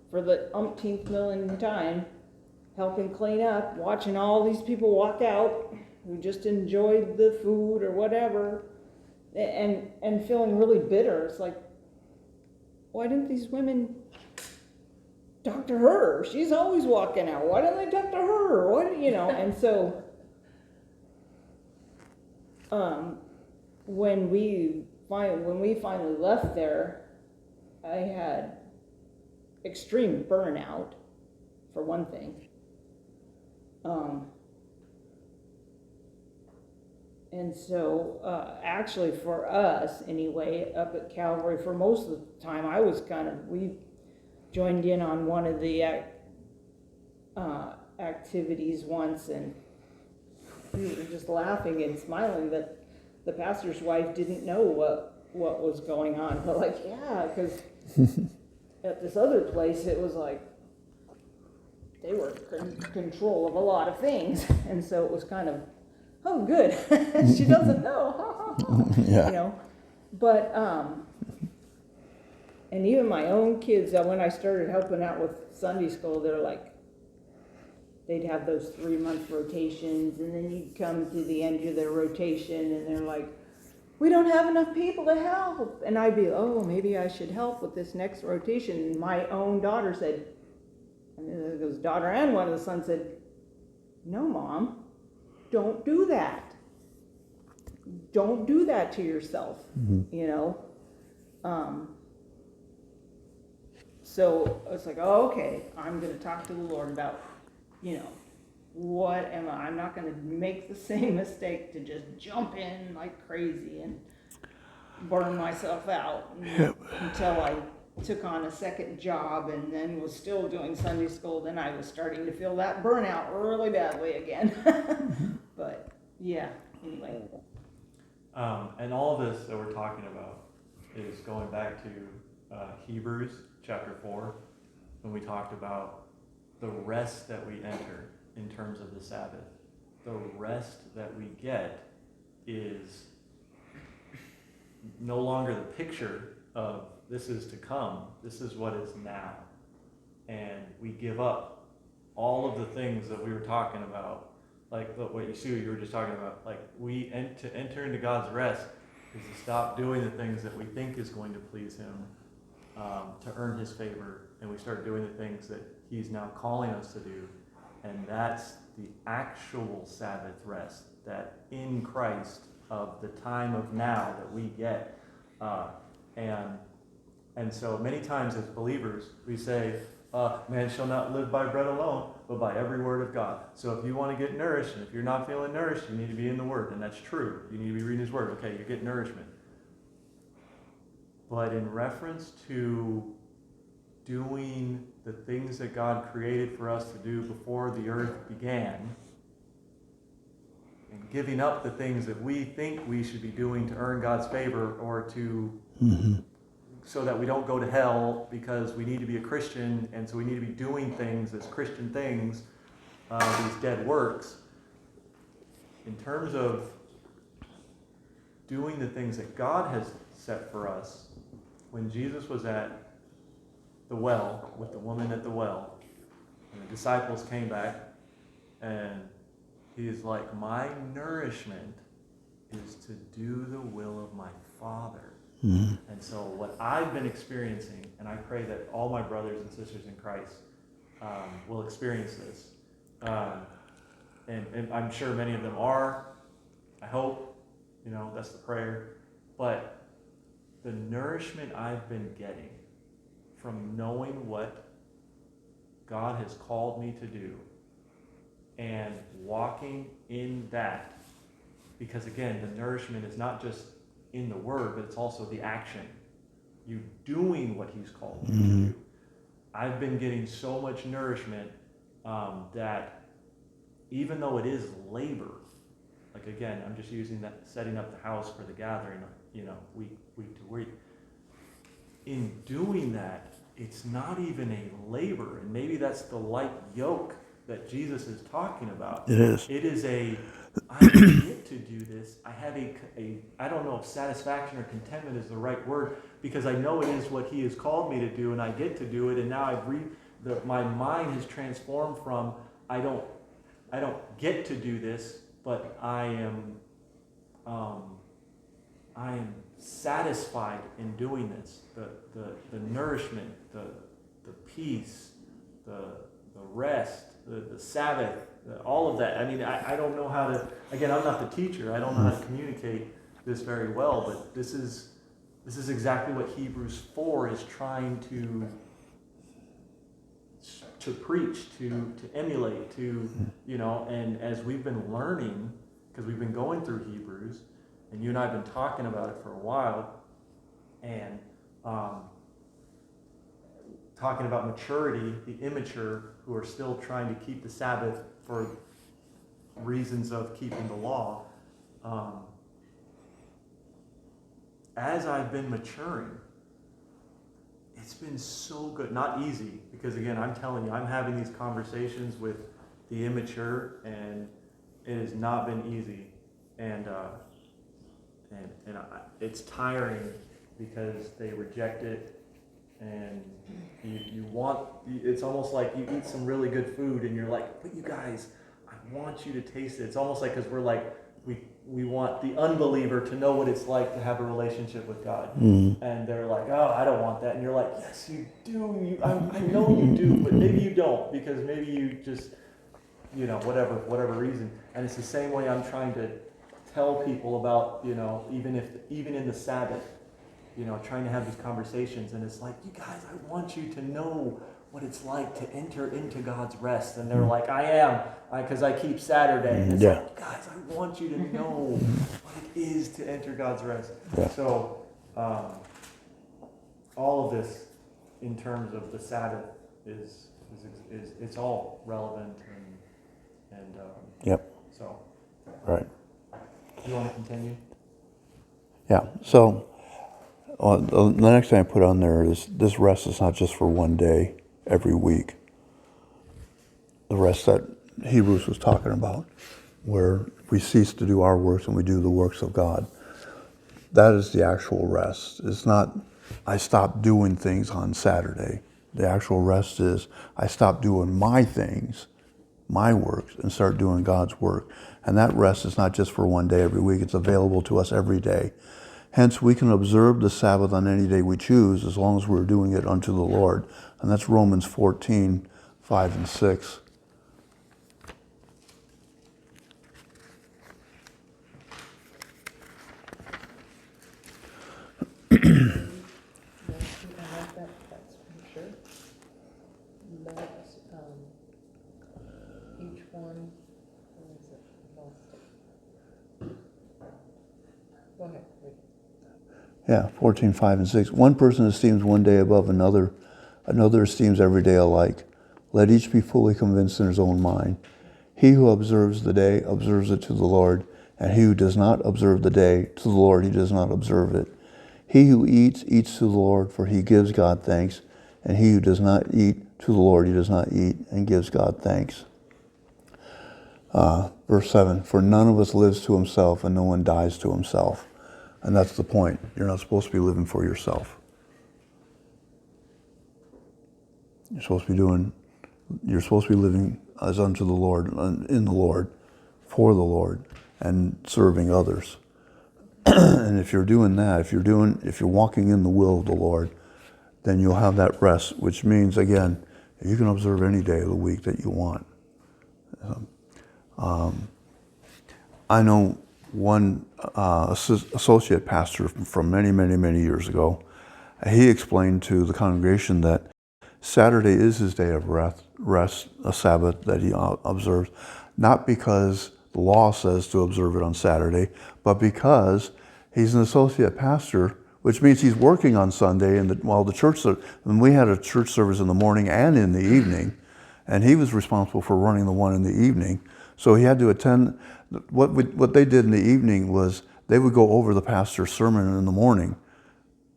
for the umpteenth million time, helping clean up, watching all these people walk out who just enjoyed the food or whatever, and feeling really bitter. It's like, why didn't these women talk to her? She's always walking out. Why didn't they talk to her? And so when we finally left there, I had extreme burnout, for one thing. And so actually for us anyway, up at Calvary, for most of the time I was we joined in on one of the activities once, and we were just laughing and smiling that the pastor's wife didn't know what was going on. But like, yeah, because at this other place it was like they were in control of a lot of things, and so it was kind of, oh good, she doesn't know. Yeah. But and even my own kids, when I started helping out with Sunday school, they're like, they'd have those 3-month rotations, and then you'd come to the end of their rotation, and they're like, we don't have enough people to help. And I'd be, oh, maybe I should help with this next rotation. And my own daughter said, and it was daughter and one of the sons said, no, Mom, don't do that. Don't do that to yourself, So I was like, oh, okay, I'm going to talk to the Lord about, what am I? I'm not going to make the same mistake to just jump in like crazy and burn myself out until I took on a second job and then was still doing Sunday school. Then I was starting to feel that burnout really badly again. But yeah, anyway. And all of this that we're talking about is going back to Hebrews chapter 4, when we talked about the rest that we enter in terms of the Sabbath. The rest that we get is no longer the picture of this is to come, this is what is now. And we give up all of the things that we were talking about, like what you were just talking about, like to enter into God's rest is to stop doing the things that we think is going to please Him, to earn His favor, and we start doing the things that He's now calling us to do. And that's the actual Sabbath rest, that in Christ of the time of now that we get. And so many times as believers, we say, man shall not live by bread alone, but by every word of God. So if you want to get nourished, and if you're not feeling nourished, you need to be in the Word. And that's true. You need to be reading His Word. Okay, you get nourishment. But in reference to doing the things that God created for us to do before the earth began, and giving up the things that we think we should be doing to earn God's favor, or to so that we don't go to hell, because we need to be a Christian, and so we need to be doing things as Christian things, these dead works. In terms of doing the things that God has set for us, when Jesus was at the well with the woman at the well, and the disciples came back, and He's like, my nourishment is to do the will of my Father. And so what I've been experiencing, and I pray that all my brothers and sisters in Christ will experience this, and I'm sure many of them are, I hope, that's the prayer, but the nourishment I've been getting from knowing what God has called me to do and walking in that, because again, the nourishment is not just in the word, but it's also the action. You doing what he's called you to do. I've been getting so much nourishment that even though it is labor, like again, I'm just using that, setting up the house for the gathering, week to week. In doing that, it's not even a labor, and maybe that's the light yoke that Jesus is talking about. It is. It is I get to do this. I have I don't know if satisfaction or contentment is the right word, because I know it is what he has called me to do, and I get to do it, and now my mind has transformed from, I don't get to do this, but I am satisfied in doing this. The nourishment, the peace, the rest, the Sabbath, all of that. I mean, I don't know how to, again, I'm not the teacher. I don't know how to communicate this very well, but this is exactly what Hebrews 4 is trying to preach, to emulate, and as we've been learning, because we've been going through Hebrews, and you and I have been talking about it for a while, and talking about maturity, the immature who are still trying to keep the Sabbath for reasons of keeping the law. As I've been maturing, it's been so good. Not easy, because again, I'm telling you, I'm having these conversations with the immature, and it has not been easy. And it's tiring because they reject it, and it's almost like you eat some really good food and you're like, but you guys, I want you to taste it. It's almost like, because we're like, we want the unbeliever to know what it's like to have a relationship with God. And they're like, oh, I don't want that. And you're like, yes, you do. I know you do, but maybe you don't, because maybe you just, whatever reason. And it's the same way I'm trying to tell people about, even in the Sabbath, trying to have these conversations. And it's like, you guys, I want you to know what it's like to enter into God's rest. And they're like, I am, because I keep Saturday. And it's like, guys, I want you to know what it is to enter God's rest. Yeah. So, all of this in terms of the Sabbath is it's all relevant, and Yep. so. Right. You want to continue? Yeah. So the next thing I put on there is this rest is not just for one day every week. The rest that Hebrews was talking about, where we cease to do our works and we do the works of God. That is the actual rest. It's not, I stop doing things on Saturday. The actual rest is, I stop doing my things, my works, and start doing God's work. And that rest is not just for one day every week. It's available to us every day. Hence, we can observe the Sabbath on any day we choose, as long as we're doing it unto the Lord. And that's Romans 14, 5 and 6. That's scripture. Let each one, where is it? Lost it. Go ahead, read. Yeah, 14, 5 and 6. One person esteems one day above another. Another esteems every day alike. Let each be fully convinced in his own mind. He who observes the day observes it to the Lord, and he who does not observe the day, to the Lord he does not observe it. He who eats, eats to the Lord, for he gives God thanks, and he who does not eat, to the Lord he does not eat, and gives God thanks. Verse 7, for none of us lives to himself, and no one dies to himself. And that's the point. You're not supposed to be living for yourself. You're supposed to be living as unto the Lord, in the Lord, for the Lord, and serving others. And if you're doing that, if you're walking in the will of the Lord, then you'll have that rest, which means, again, you can observe any day of the week that you want. I know one associate pastor from many, many, many years ago. He explained to the congregation that Saturday is his day of rest, a Sabbath that he observes, not because the law says to observe it on Saturday, but because he's an associate pastor, which means he's working on Sunday. And when we had a church service in the morning and in the evening, and he was responsible for running the one in the evening. So he had to attend. What they did in the evening was they would go over the pastor's sermon in the morning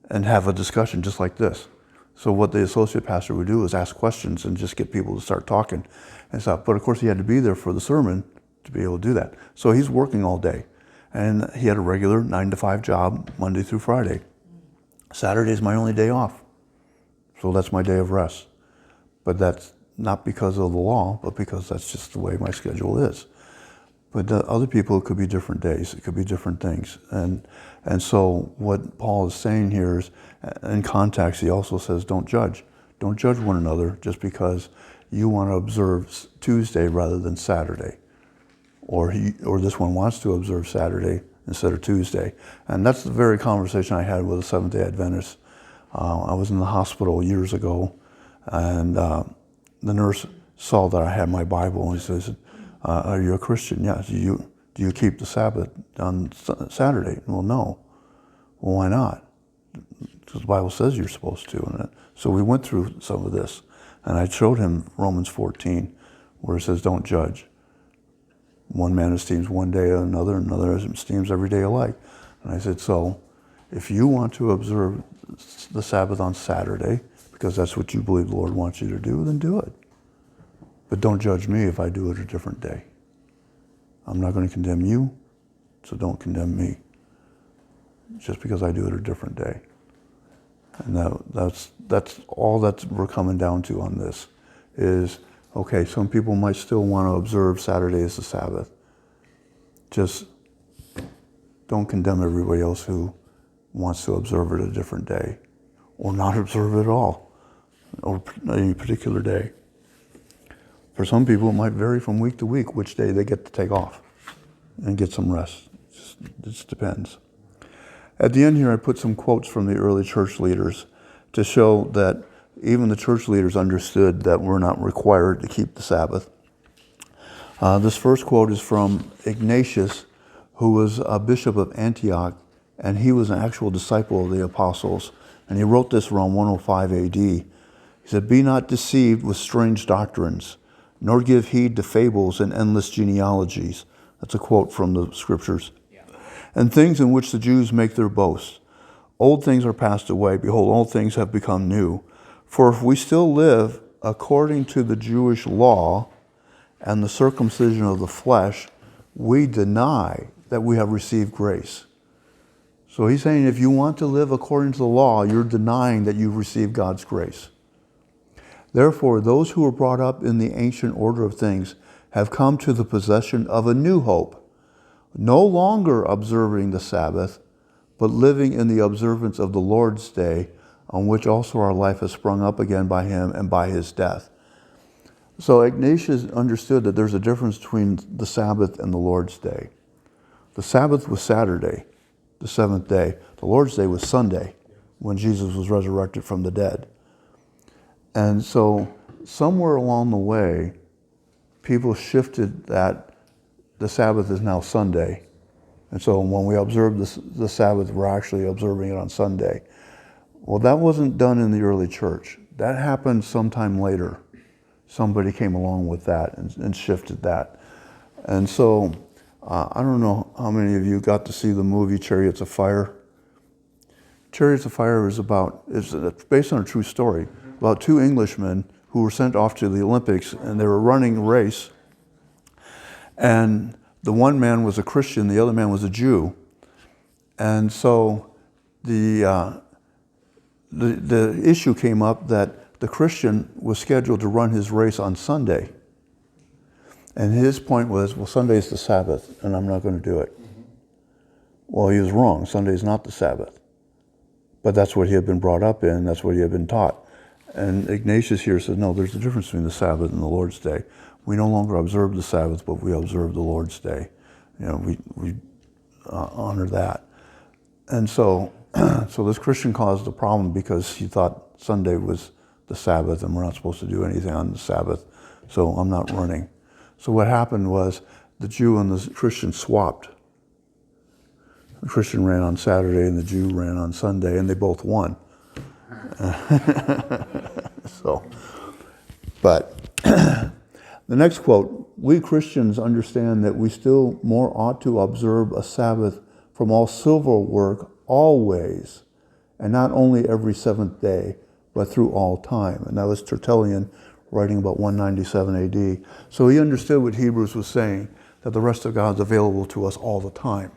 and have a discussion just like this. So what the associate pastor would do is ask questions and just get people to start talking and stuff. But of course he had to be there for the sermon to be able to do that. So he's working all day. And he had a regular 9-to-5 job, Monday through Friday. Saturday is my only day off. So that's my day of rest. But that's not because of the law, but because that's just the way my schedule is. But other people, it could be different days. It could be different things. And so what Paul is saying here is, in context, he also says, don't judge. Don't judge one another just because you want to observe Tuesday rather than Saturday. Or this one wants to observe Saturday instead of Tuesday. And that's the very conversation I had with a Seventh-day Adventist. I was in the hospital years ago, and the nurse saw that I had my Bible, and he says, are you a Christian? Yeah. Do you keep the Sabbath on Saturday? Well, no. Well, why not? Because the Bible says you're supposed to. And so we went through some of this, and I showed him Romans 14, where it says, don't judge. One man esteems one day another esteems every day alike. And I said, so if you want to observe the Sabbath on Saturday, because that's what you believe the Lord wants you to do, then do it. But don't judge me if I do it a different day. I'm not going to condemn you, so don't condemn me. Just because I do it a different day. And that's all that we're coming down to on this is, okay, some people might still want to observe Saturday as the Sabbath. Just don't condemn everybody else who wants to observe it a different day or not observe it at all or any particular day. For some people, it might vary from week to week which day they get to take off and get some rest. It just depends. At the end here, I put some quotes from the early church leaders to show that even the church leaders understood that we're not required to keep the Sabbath. This first quote is from Ignatius, who was a bishop of Antioch, and he was an actual disciple of the apostles. And he wrote this around 105 AD. He said, "Be not deceived with strange doctrines, nor give heed to fables and endless genealogies." That's a quote from the scriptures. Yeah. "And things in which the Jews make their boast. Old things are passed away. Behold, all things have become new. For if we still live according to the Jewish law and the circumcision of the flesh, we deny that we have received grace." So he's saying if you want to live according to the law, you're denying that you've received God's grace. "Therefore, those who were brought up in the ancient order of things have come to the possession of a new hope, no longer observing the Sabbath, but living in the observance of the Lord's day, on which also our life has sprung up again by him and by his death." So Ignatius understood that there's a difference between the Sabbath and the Lord's day. The Sabbath was Saturday, the seventh day. The Lord's day was Sunday, when Jesus was resurrected from the dead. And so somewhere along the way, people shifted that the Sabbath is now Sunday. And so when we observe the Sabbath, we're actually observing it on Sunday. Well, that wasn't done in the early church. That happened sometime later. Somebody came along with that and shifted that. And so I don't know how many of you got to see the movie Chariots of Fire. Chariots of Fire is based on a true story about two Englishmen who were sent off to the Olympics, and they were running a race. And the one man was a Christian, the other man was a Jew. And so the issue came up that the Christian was scheduled to run his race on Sunday. And his point was, well, Sunday is the Sabbath, and I'm not going to do it. Well, he was wrong. Sunday is not the Sabbath. But that's what he had been brought up in. That's what he had been taught. And Ignatius here says, no, there's a difference between the Sabbath and the Lord's Day. We no longer observe the Sabbath, but we observe the Lord's Day. We honor that. And so, so this Christian caused a problem because he thought Sunday was the Sabbath and we're not supposed to do anything on the Sabbath. So I'm not running. So what happened was the Jew and the Christian swapped. The Christian ran on Saturday and the Jew ran on Sunday, and they both won. So, but the next quote, we Christians understand that we still more ought to observe a Sabbath from all civil work always, and not only every seventh day, but through all time. And that was Tertullian writing about 197 AD. So he understood what Hebrews was saying, that the rest of God's available to us all the time.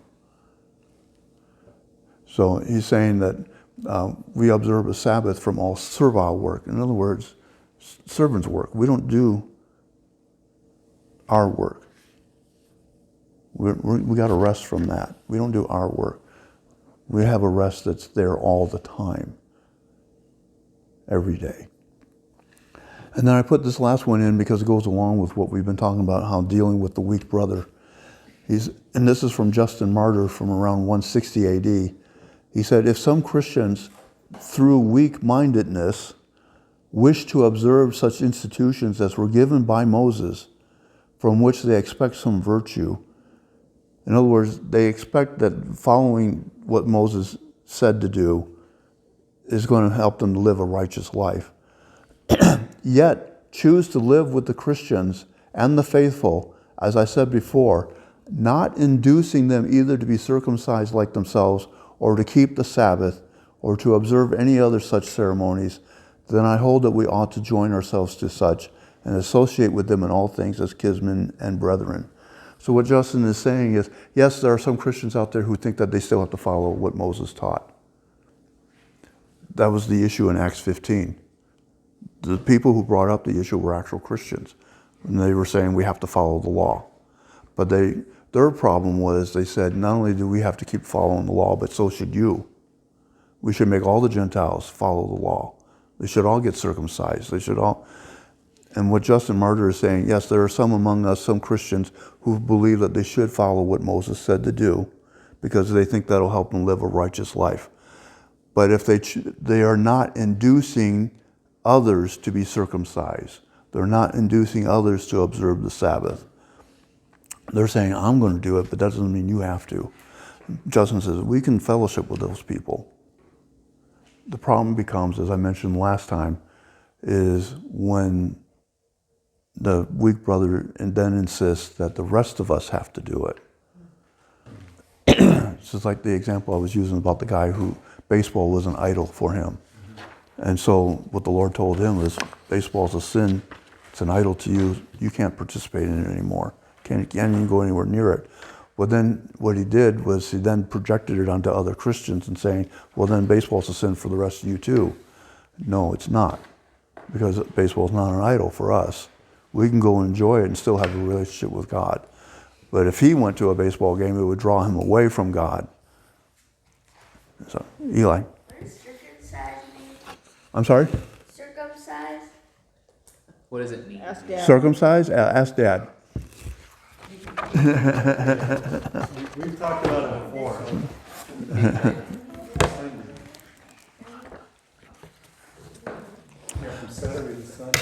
So he's saying that we observe a Sabbath from all servile work. In other words, servant's work. We don't do our work. We got a rest from that. We don't do our work. We have a rest that's there all the time, every day. And then I put this last one in because it goes along with what we've been talking about, how dealing with the weak brother. And this is from Justin Martyr from around 160 AD. He said, if some Christians, through weak-mindedness, wish to observe such institutions as were given by Moses, from which they expect some virtue, in other words, they expect that following what Moses said to do is going to help them to live a righteous life, yet choose to live with the Christians and the faithful, as I said before, not inducing them either to be circumcised like themselves or to keep the Sabbath, or to observe any other such ceremonies, then I hold that we ought to join ourselves to such and associate with them in all things as kinsmen and brethren. So what Justin is saying is, yes, there are some Christians out there who think that they still have to follow what Moses taught. That was the issue in Acts 15. The people who brought up the issue were actual Christians, and they were saying we have to follow the law. But their problem was, they said, not only do we have to keep following the law, but so should you. We should make all the Gentiles follow the law. They should all get circumcised. They should all. And what Justin Martyr is saying, yes, there are some among us, some Christians, who believe that they should follow what Moses said to do because they think that'll help them live a righteous life. But if they are not inducing others to be circumcised, they're not inducing others to observe the Sabbath. They're saying, I'm going to do it, but that doesn't mean you have to. Justin says, we can fellowship with those people. The problem becomes, as I mentioned last time, is when the weak brother then insists that the rest of us have to do it. It's just like the example I was using about the guy who baseball was an idol for him. And so what the Lord told him was, baseball's a sin, it's an idol to you, you can't participate in it anymore. Can't even go anywhere near it. Well, then what he did was he then projected it onto other Christians and saying, well, then baseball's a sin for the rest of you too. No, it's not, because baseball's not an idol for us. We can go enjoy it and still have a relationship with God. But if he went to a baseball game, it would draw him away from God. So, Eli. What does circumcised mean? I'm sorry? Circumcised? What does it mean? Ask Dad. Circumcised? Ask Dad. We've talked about it before. Yeah, from Saturday to Sunday.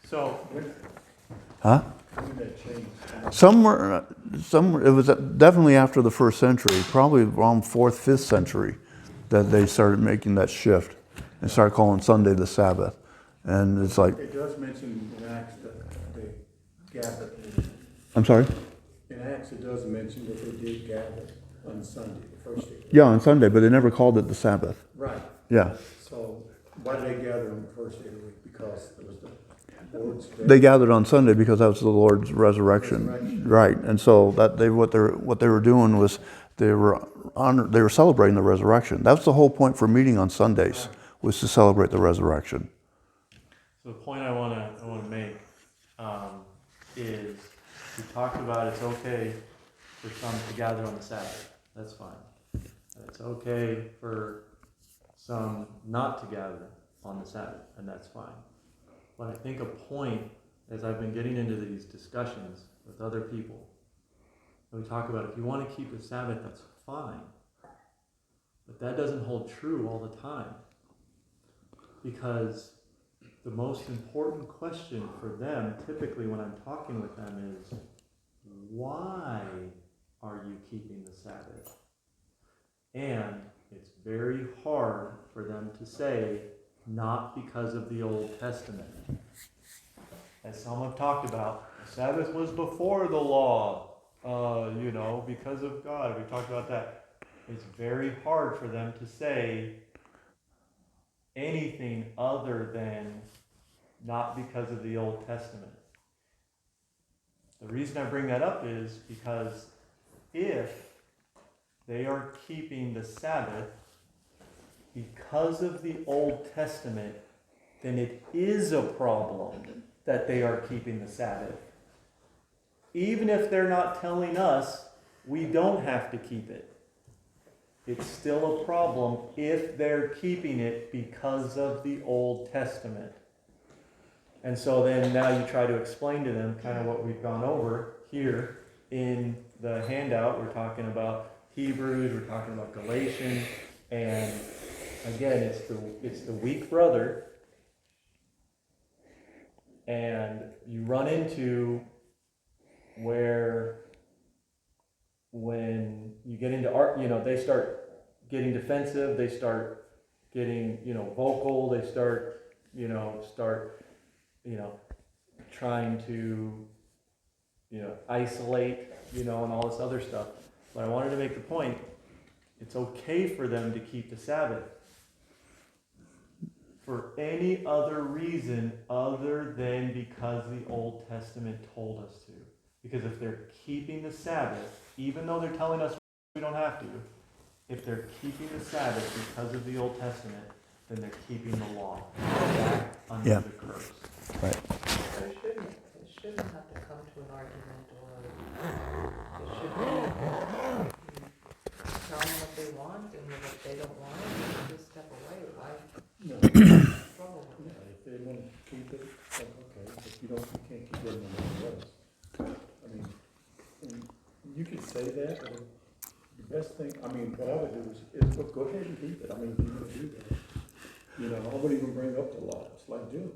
So, Huh? When did that change? It was definitely after the first century, probably around 4th, 5th century, that they started making that shift and started calling Sunday the Sabbath. And it's like, It does mention in Acts that they gathered. I'm sorry? In Acts, it does mention that they did gather on Sunday, the first day. Yeah, on Sunday, but they never called it the Sabbath. Right. Yeah. So why did they gather on the first day of the week? Because it was the Lord's day. They gathered on Sunday because that was the Lord's resurrection. Resurrection. Right. And so what they were doing was they were celebrating the resurrection. That's the whole point for meeting on Sundays, was to celebrate the resurrection. So the point I want to make is we talked about it's okay for some to gather on the Sabbath. That's fine. It's okay for some not to gather on the Sabbath, and that's fine. But I think a point, as I've been getting into these discussions with other people, we talk about if you want to keep the Sabbath, that's fine. But that doesn't hold true all the time. Because the most important question for them, typically when I'm talking with them, is why are you keeping the Sabbath? And it's very hard for them to say, not because of the Old Testament. As some have talked about, the Sabbath was before the law, because of God. We talked about that. It's very hard for them to say anything other than not because of the Old Testament. The reason I bring that up is because if they are keeping the Sabbath because of the Old Testament, then it is a problem that they are keeping the Sabbath. Even if they're not telling us we don't have to keep it. It's still a problem if they're keeping it because of the Old Testament. And so then now you try to explain to them kind of what we've gone over here in the handout. We're talking about Hebrews, we're talking about Galatians, and again, it's the weak brother. And you run into where when you get into art, they start getting defensive, they start getting, vocal, they start trying to, isolate, and all this other stuff. But I wanted to make the point, it's okay for them to keep the Sabbath for any other reason other than because the Old Testament told us to. Because if they're keeping the Sabbath, even though they're telling us we don't have to, if they're keeping the Sabbath because of the Old Testament, then they're keeping the law. Back under the curse. Right. It shouldn't have to come to an argument, or it should be, tell them what they want, and if they don't want it, they just step away. Why No, trouble with it? if they want to keep it, then okay, but you can't keep it in the rest. I mean, and you could say that, but the best thing, what I would do is go ahead and keep it. If you're gonna do that. I wouldn't even bring up the law. It's like June.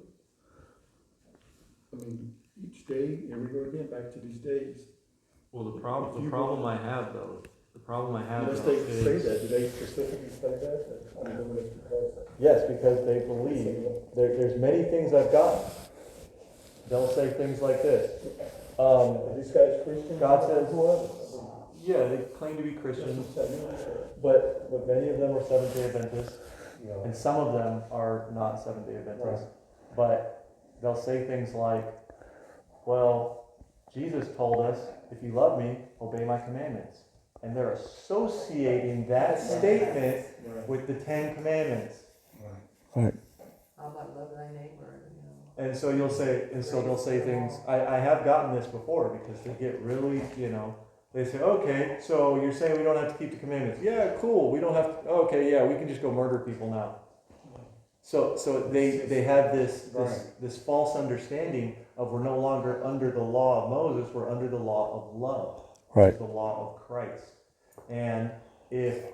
Each day, here we go again, back to these days. Well, the problem I have though Unless they say that, do they specifically say that? It's because. Yes, because they believe there's many things I've gotten. They'll say things like this. Are these guys Christians? God says, yeah, they claim to be Christians, but many of them are Seventh-day Adventists, and some of them are not Seventh-day Adventists. But they'll say things like, well, Jesus told us, if you love me, obey my commandments. And they're associating that statement with the Ten Commandments. Right. How about love thy neighbor, And so they'll say things, I have gotten this before, because they get really, they say, okay, so you're saying we don't have to keep the commandments. Yeah, cool, we don't have to, okay, yeah, we can just go murder people now. So they have this false understanding of we're no longer under the law of Moses, we're under the law of love. Right. The law of Christ. And if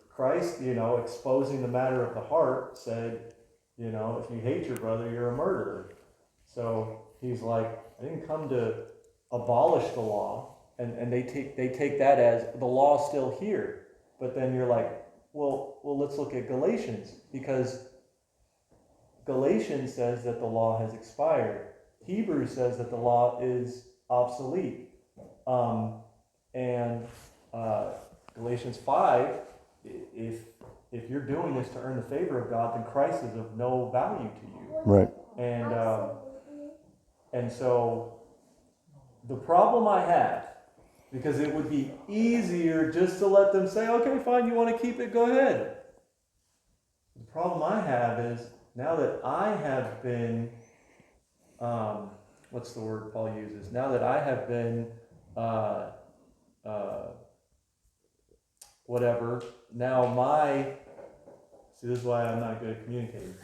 Christ, exposing the matter of the heart, said, if you hate your brother, you're a murderer. So he's like, I didn't come to abolish the law. And they take that as the law's still here. But then you're like, well, let's look at Galatians, because Galatians says that the law has expired. Hebrews says that the law is obsolete. Galatians 5, if you're doing this to earn the favor of God, then Christ is of no value to you. Right. And so the problem I have, because it would be easier just to let them say, okay, fine, you want to keep it, go ahead. The problem I have is, now that I have been, what's the word Paul uses? Now that I have been whatever. See, this is why I'm not good at communicating.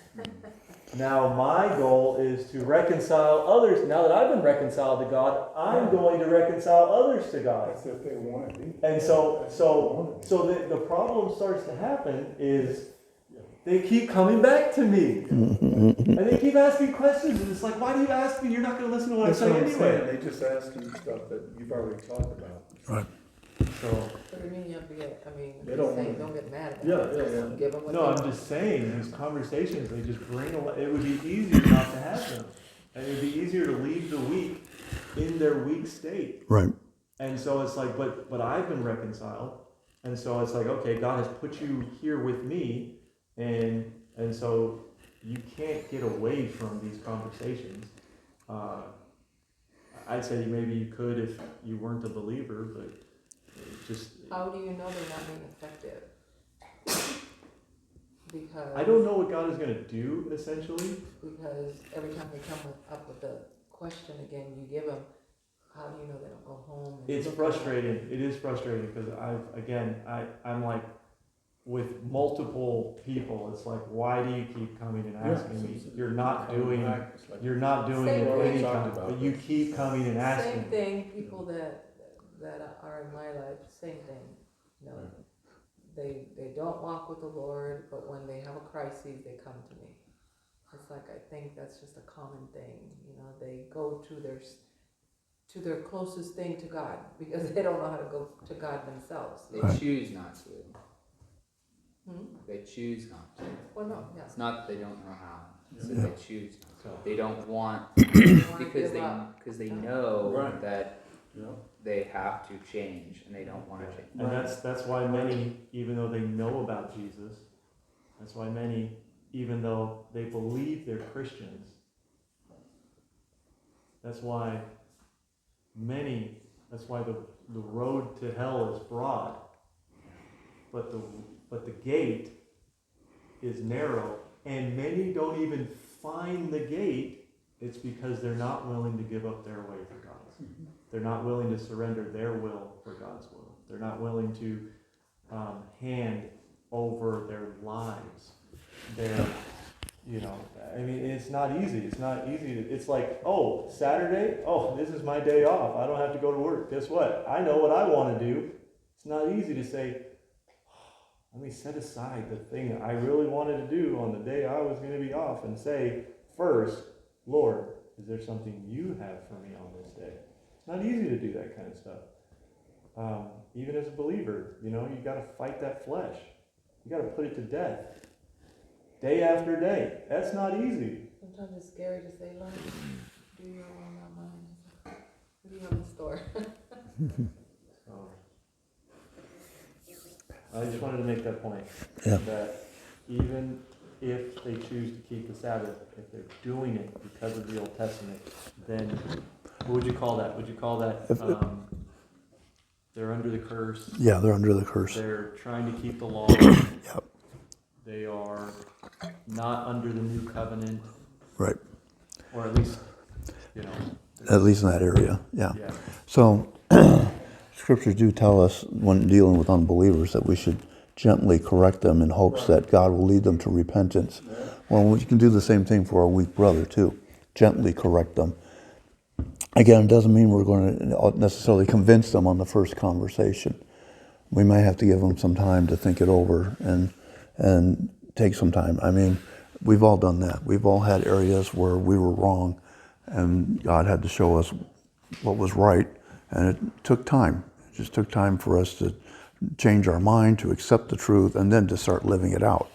Now my goal is to reconcile others. Now that I've been reconciled to God, I'm going to reconcile others to God. That's if they want to be. And so the problem starts to happen is they keep coming back to me. And they keep asking questions. And it's like, why do you ask me? You're not going to listen to what I'm saying anyway. They just ask you stuff that you've already talked about. Right. So, What do you mean you have to get, They don't saying, wanna- don't get mad at Yeah, them. yeah, Just yeah. give them what no, they I'm want. just saying, these conversations, they just bring a lot. It would be easier not to have them. And it would be easier to leave the weak in their weak state. Right. And so it's like, but I've been reconciled. And so it's like, okay, God has put you here with me. And so you can't get away from these conversations. I'd say maybe you could if you weren't a believer, but just... How do you know they're not being effective? Because. I don't know what God is going to do, essentially. Because every time they come up with a question again, you give them, how do you know they don't go home? And It's look frustrating. It is frustrating because I'm like, with multiple people, it's like, why do you keep coming and asking me? You're not doing it Same any thing. time, but you keep coming and asking. Same thing, people that are in my life, same thing. You know, they don't walk with the Lord, but when they have a crisis, they come to me. It's like, I think that's just a common thing. You know, they go to their closest thing to God because they don't know how to go to God themselves. They choose not to. They choose not to. Well, no, yeah. It's not that they don't know how. It's that Yeah. they choose not to. They don't want They wanna because give up. they know Right. that Yeah. they have to change and they don't want to change. And that's why many, even though they know about Jesus, that's why many, even though they believe they're Christians, that's why the road to hell is broad, but the gate is narrow, and many don't even find the gate. It's because they're not willing to give up their way for God's. They're not willing to surrender their will for God's will. They're not willing to hand over their lives. It's not easy. It's not easy. It's like, oh, Saturday, this is my day off. I don't have to go to work. Guess what? I know what I want to do. It's not easy to say, let me set aside the thing I really wanted to do on the day I was going to be off and say, first, Lord, is there something you have for me on this day? It's not easy to do that kind of stuff. Even as a believer, you got to fight that flesh. You got to put it to death. Day after day. That's not easy. Sometimes it's scary to say, Lord, do your will, not mine. What do you have in store? So, I just wanted to make that point. Yeah. That even if they choose to keep the Sabbath, if they're doing it because of the Old Testament, then what would you call that? Would you call that they're under the curse? Yeah, they're under the curse. They're trying to keep the law. Yep. They are not under the new covenant, Right. or at least, At least in that area. Yeah. yeah. So, scriptures do tell us when dealing with unbelievers that we should gently correct them in hopes that God will lead them to repentance. Well, we can do the same thing for our weak brother too. Gently correct them. Again, it doesn't mean we're going to necessarily convince them on the first conversation. We might have to give them some time to think it over and take some time. I mean, we've all done that. We've all had areas where we were wrong and God had to show us what was right, and it took time. It just took time for us to change our mind, to accept the truth, and then to start living it out.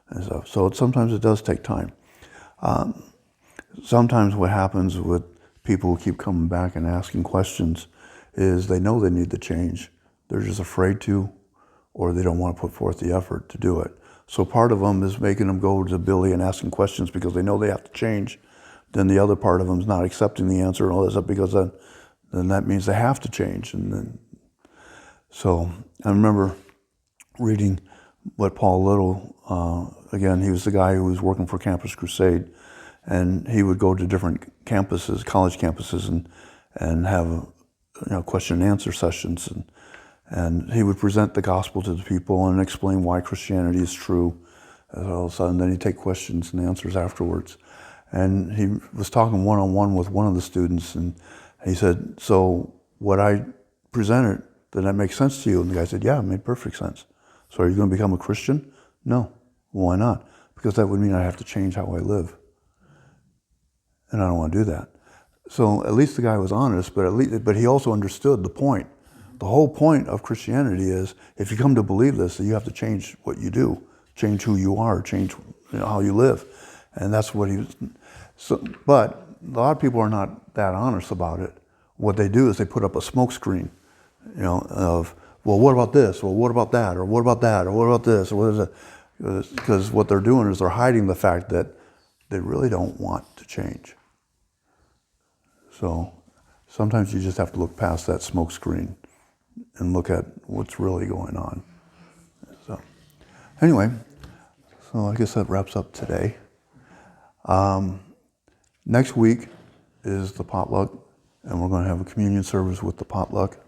And so sometimes it does take time. Sometimes what happens with people who keep coming back and asking questions is they know they need to change. They're just afraid to, or they don't want to put forth the effort to do it. So part of them is making them go to Billy and asking questions because they know they have to change. Then the other part of them is not accepting the answer and all this stuff because then that means they have to change. So I remember reading what Paul Little, again, he was the guy who was working for Campus Crusade, and he would go to different campuses, college campuses, and have question and answer sessions, And he would present the gospel to the people and explain why Christianity is true. And all of a sudden, then he'd take questions and answers afterwards. And he was talking one-on-one with one of the students, and he said, so what I presented, did that make sense to you? And the guy said, yeah, it made perfect sense. So are you going to become a Christian? No. Why not? Because that would mean I have to change how I live. And I don't want to do that. So at least the guy was honest, but he also understood the point. The whole point of Christianity is, if you come to believe this, that you have to change what you do, change who you are, change how you live. And that's what he was. So, but a lot of people are not that honest about it. What they do is they put up a smoke screen, of, well, what about this? Well, what about that? Or what about that? Or what about this? Or what is it? Because what they're doing is they're hiding the fact that they really don't want to change. So sometimes you just have to look past that smoke screen and look at what's really going on. So anyway, so I guess that wraps up today. Next week is the potluck, and we're going to have a communion service with the potluck.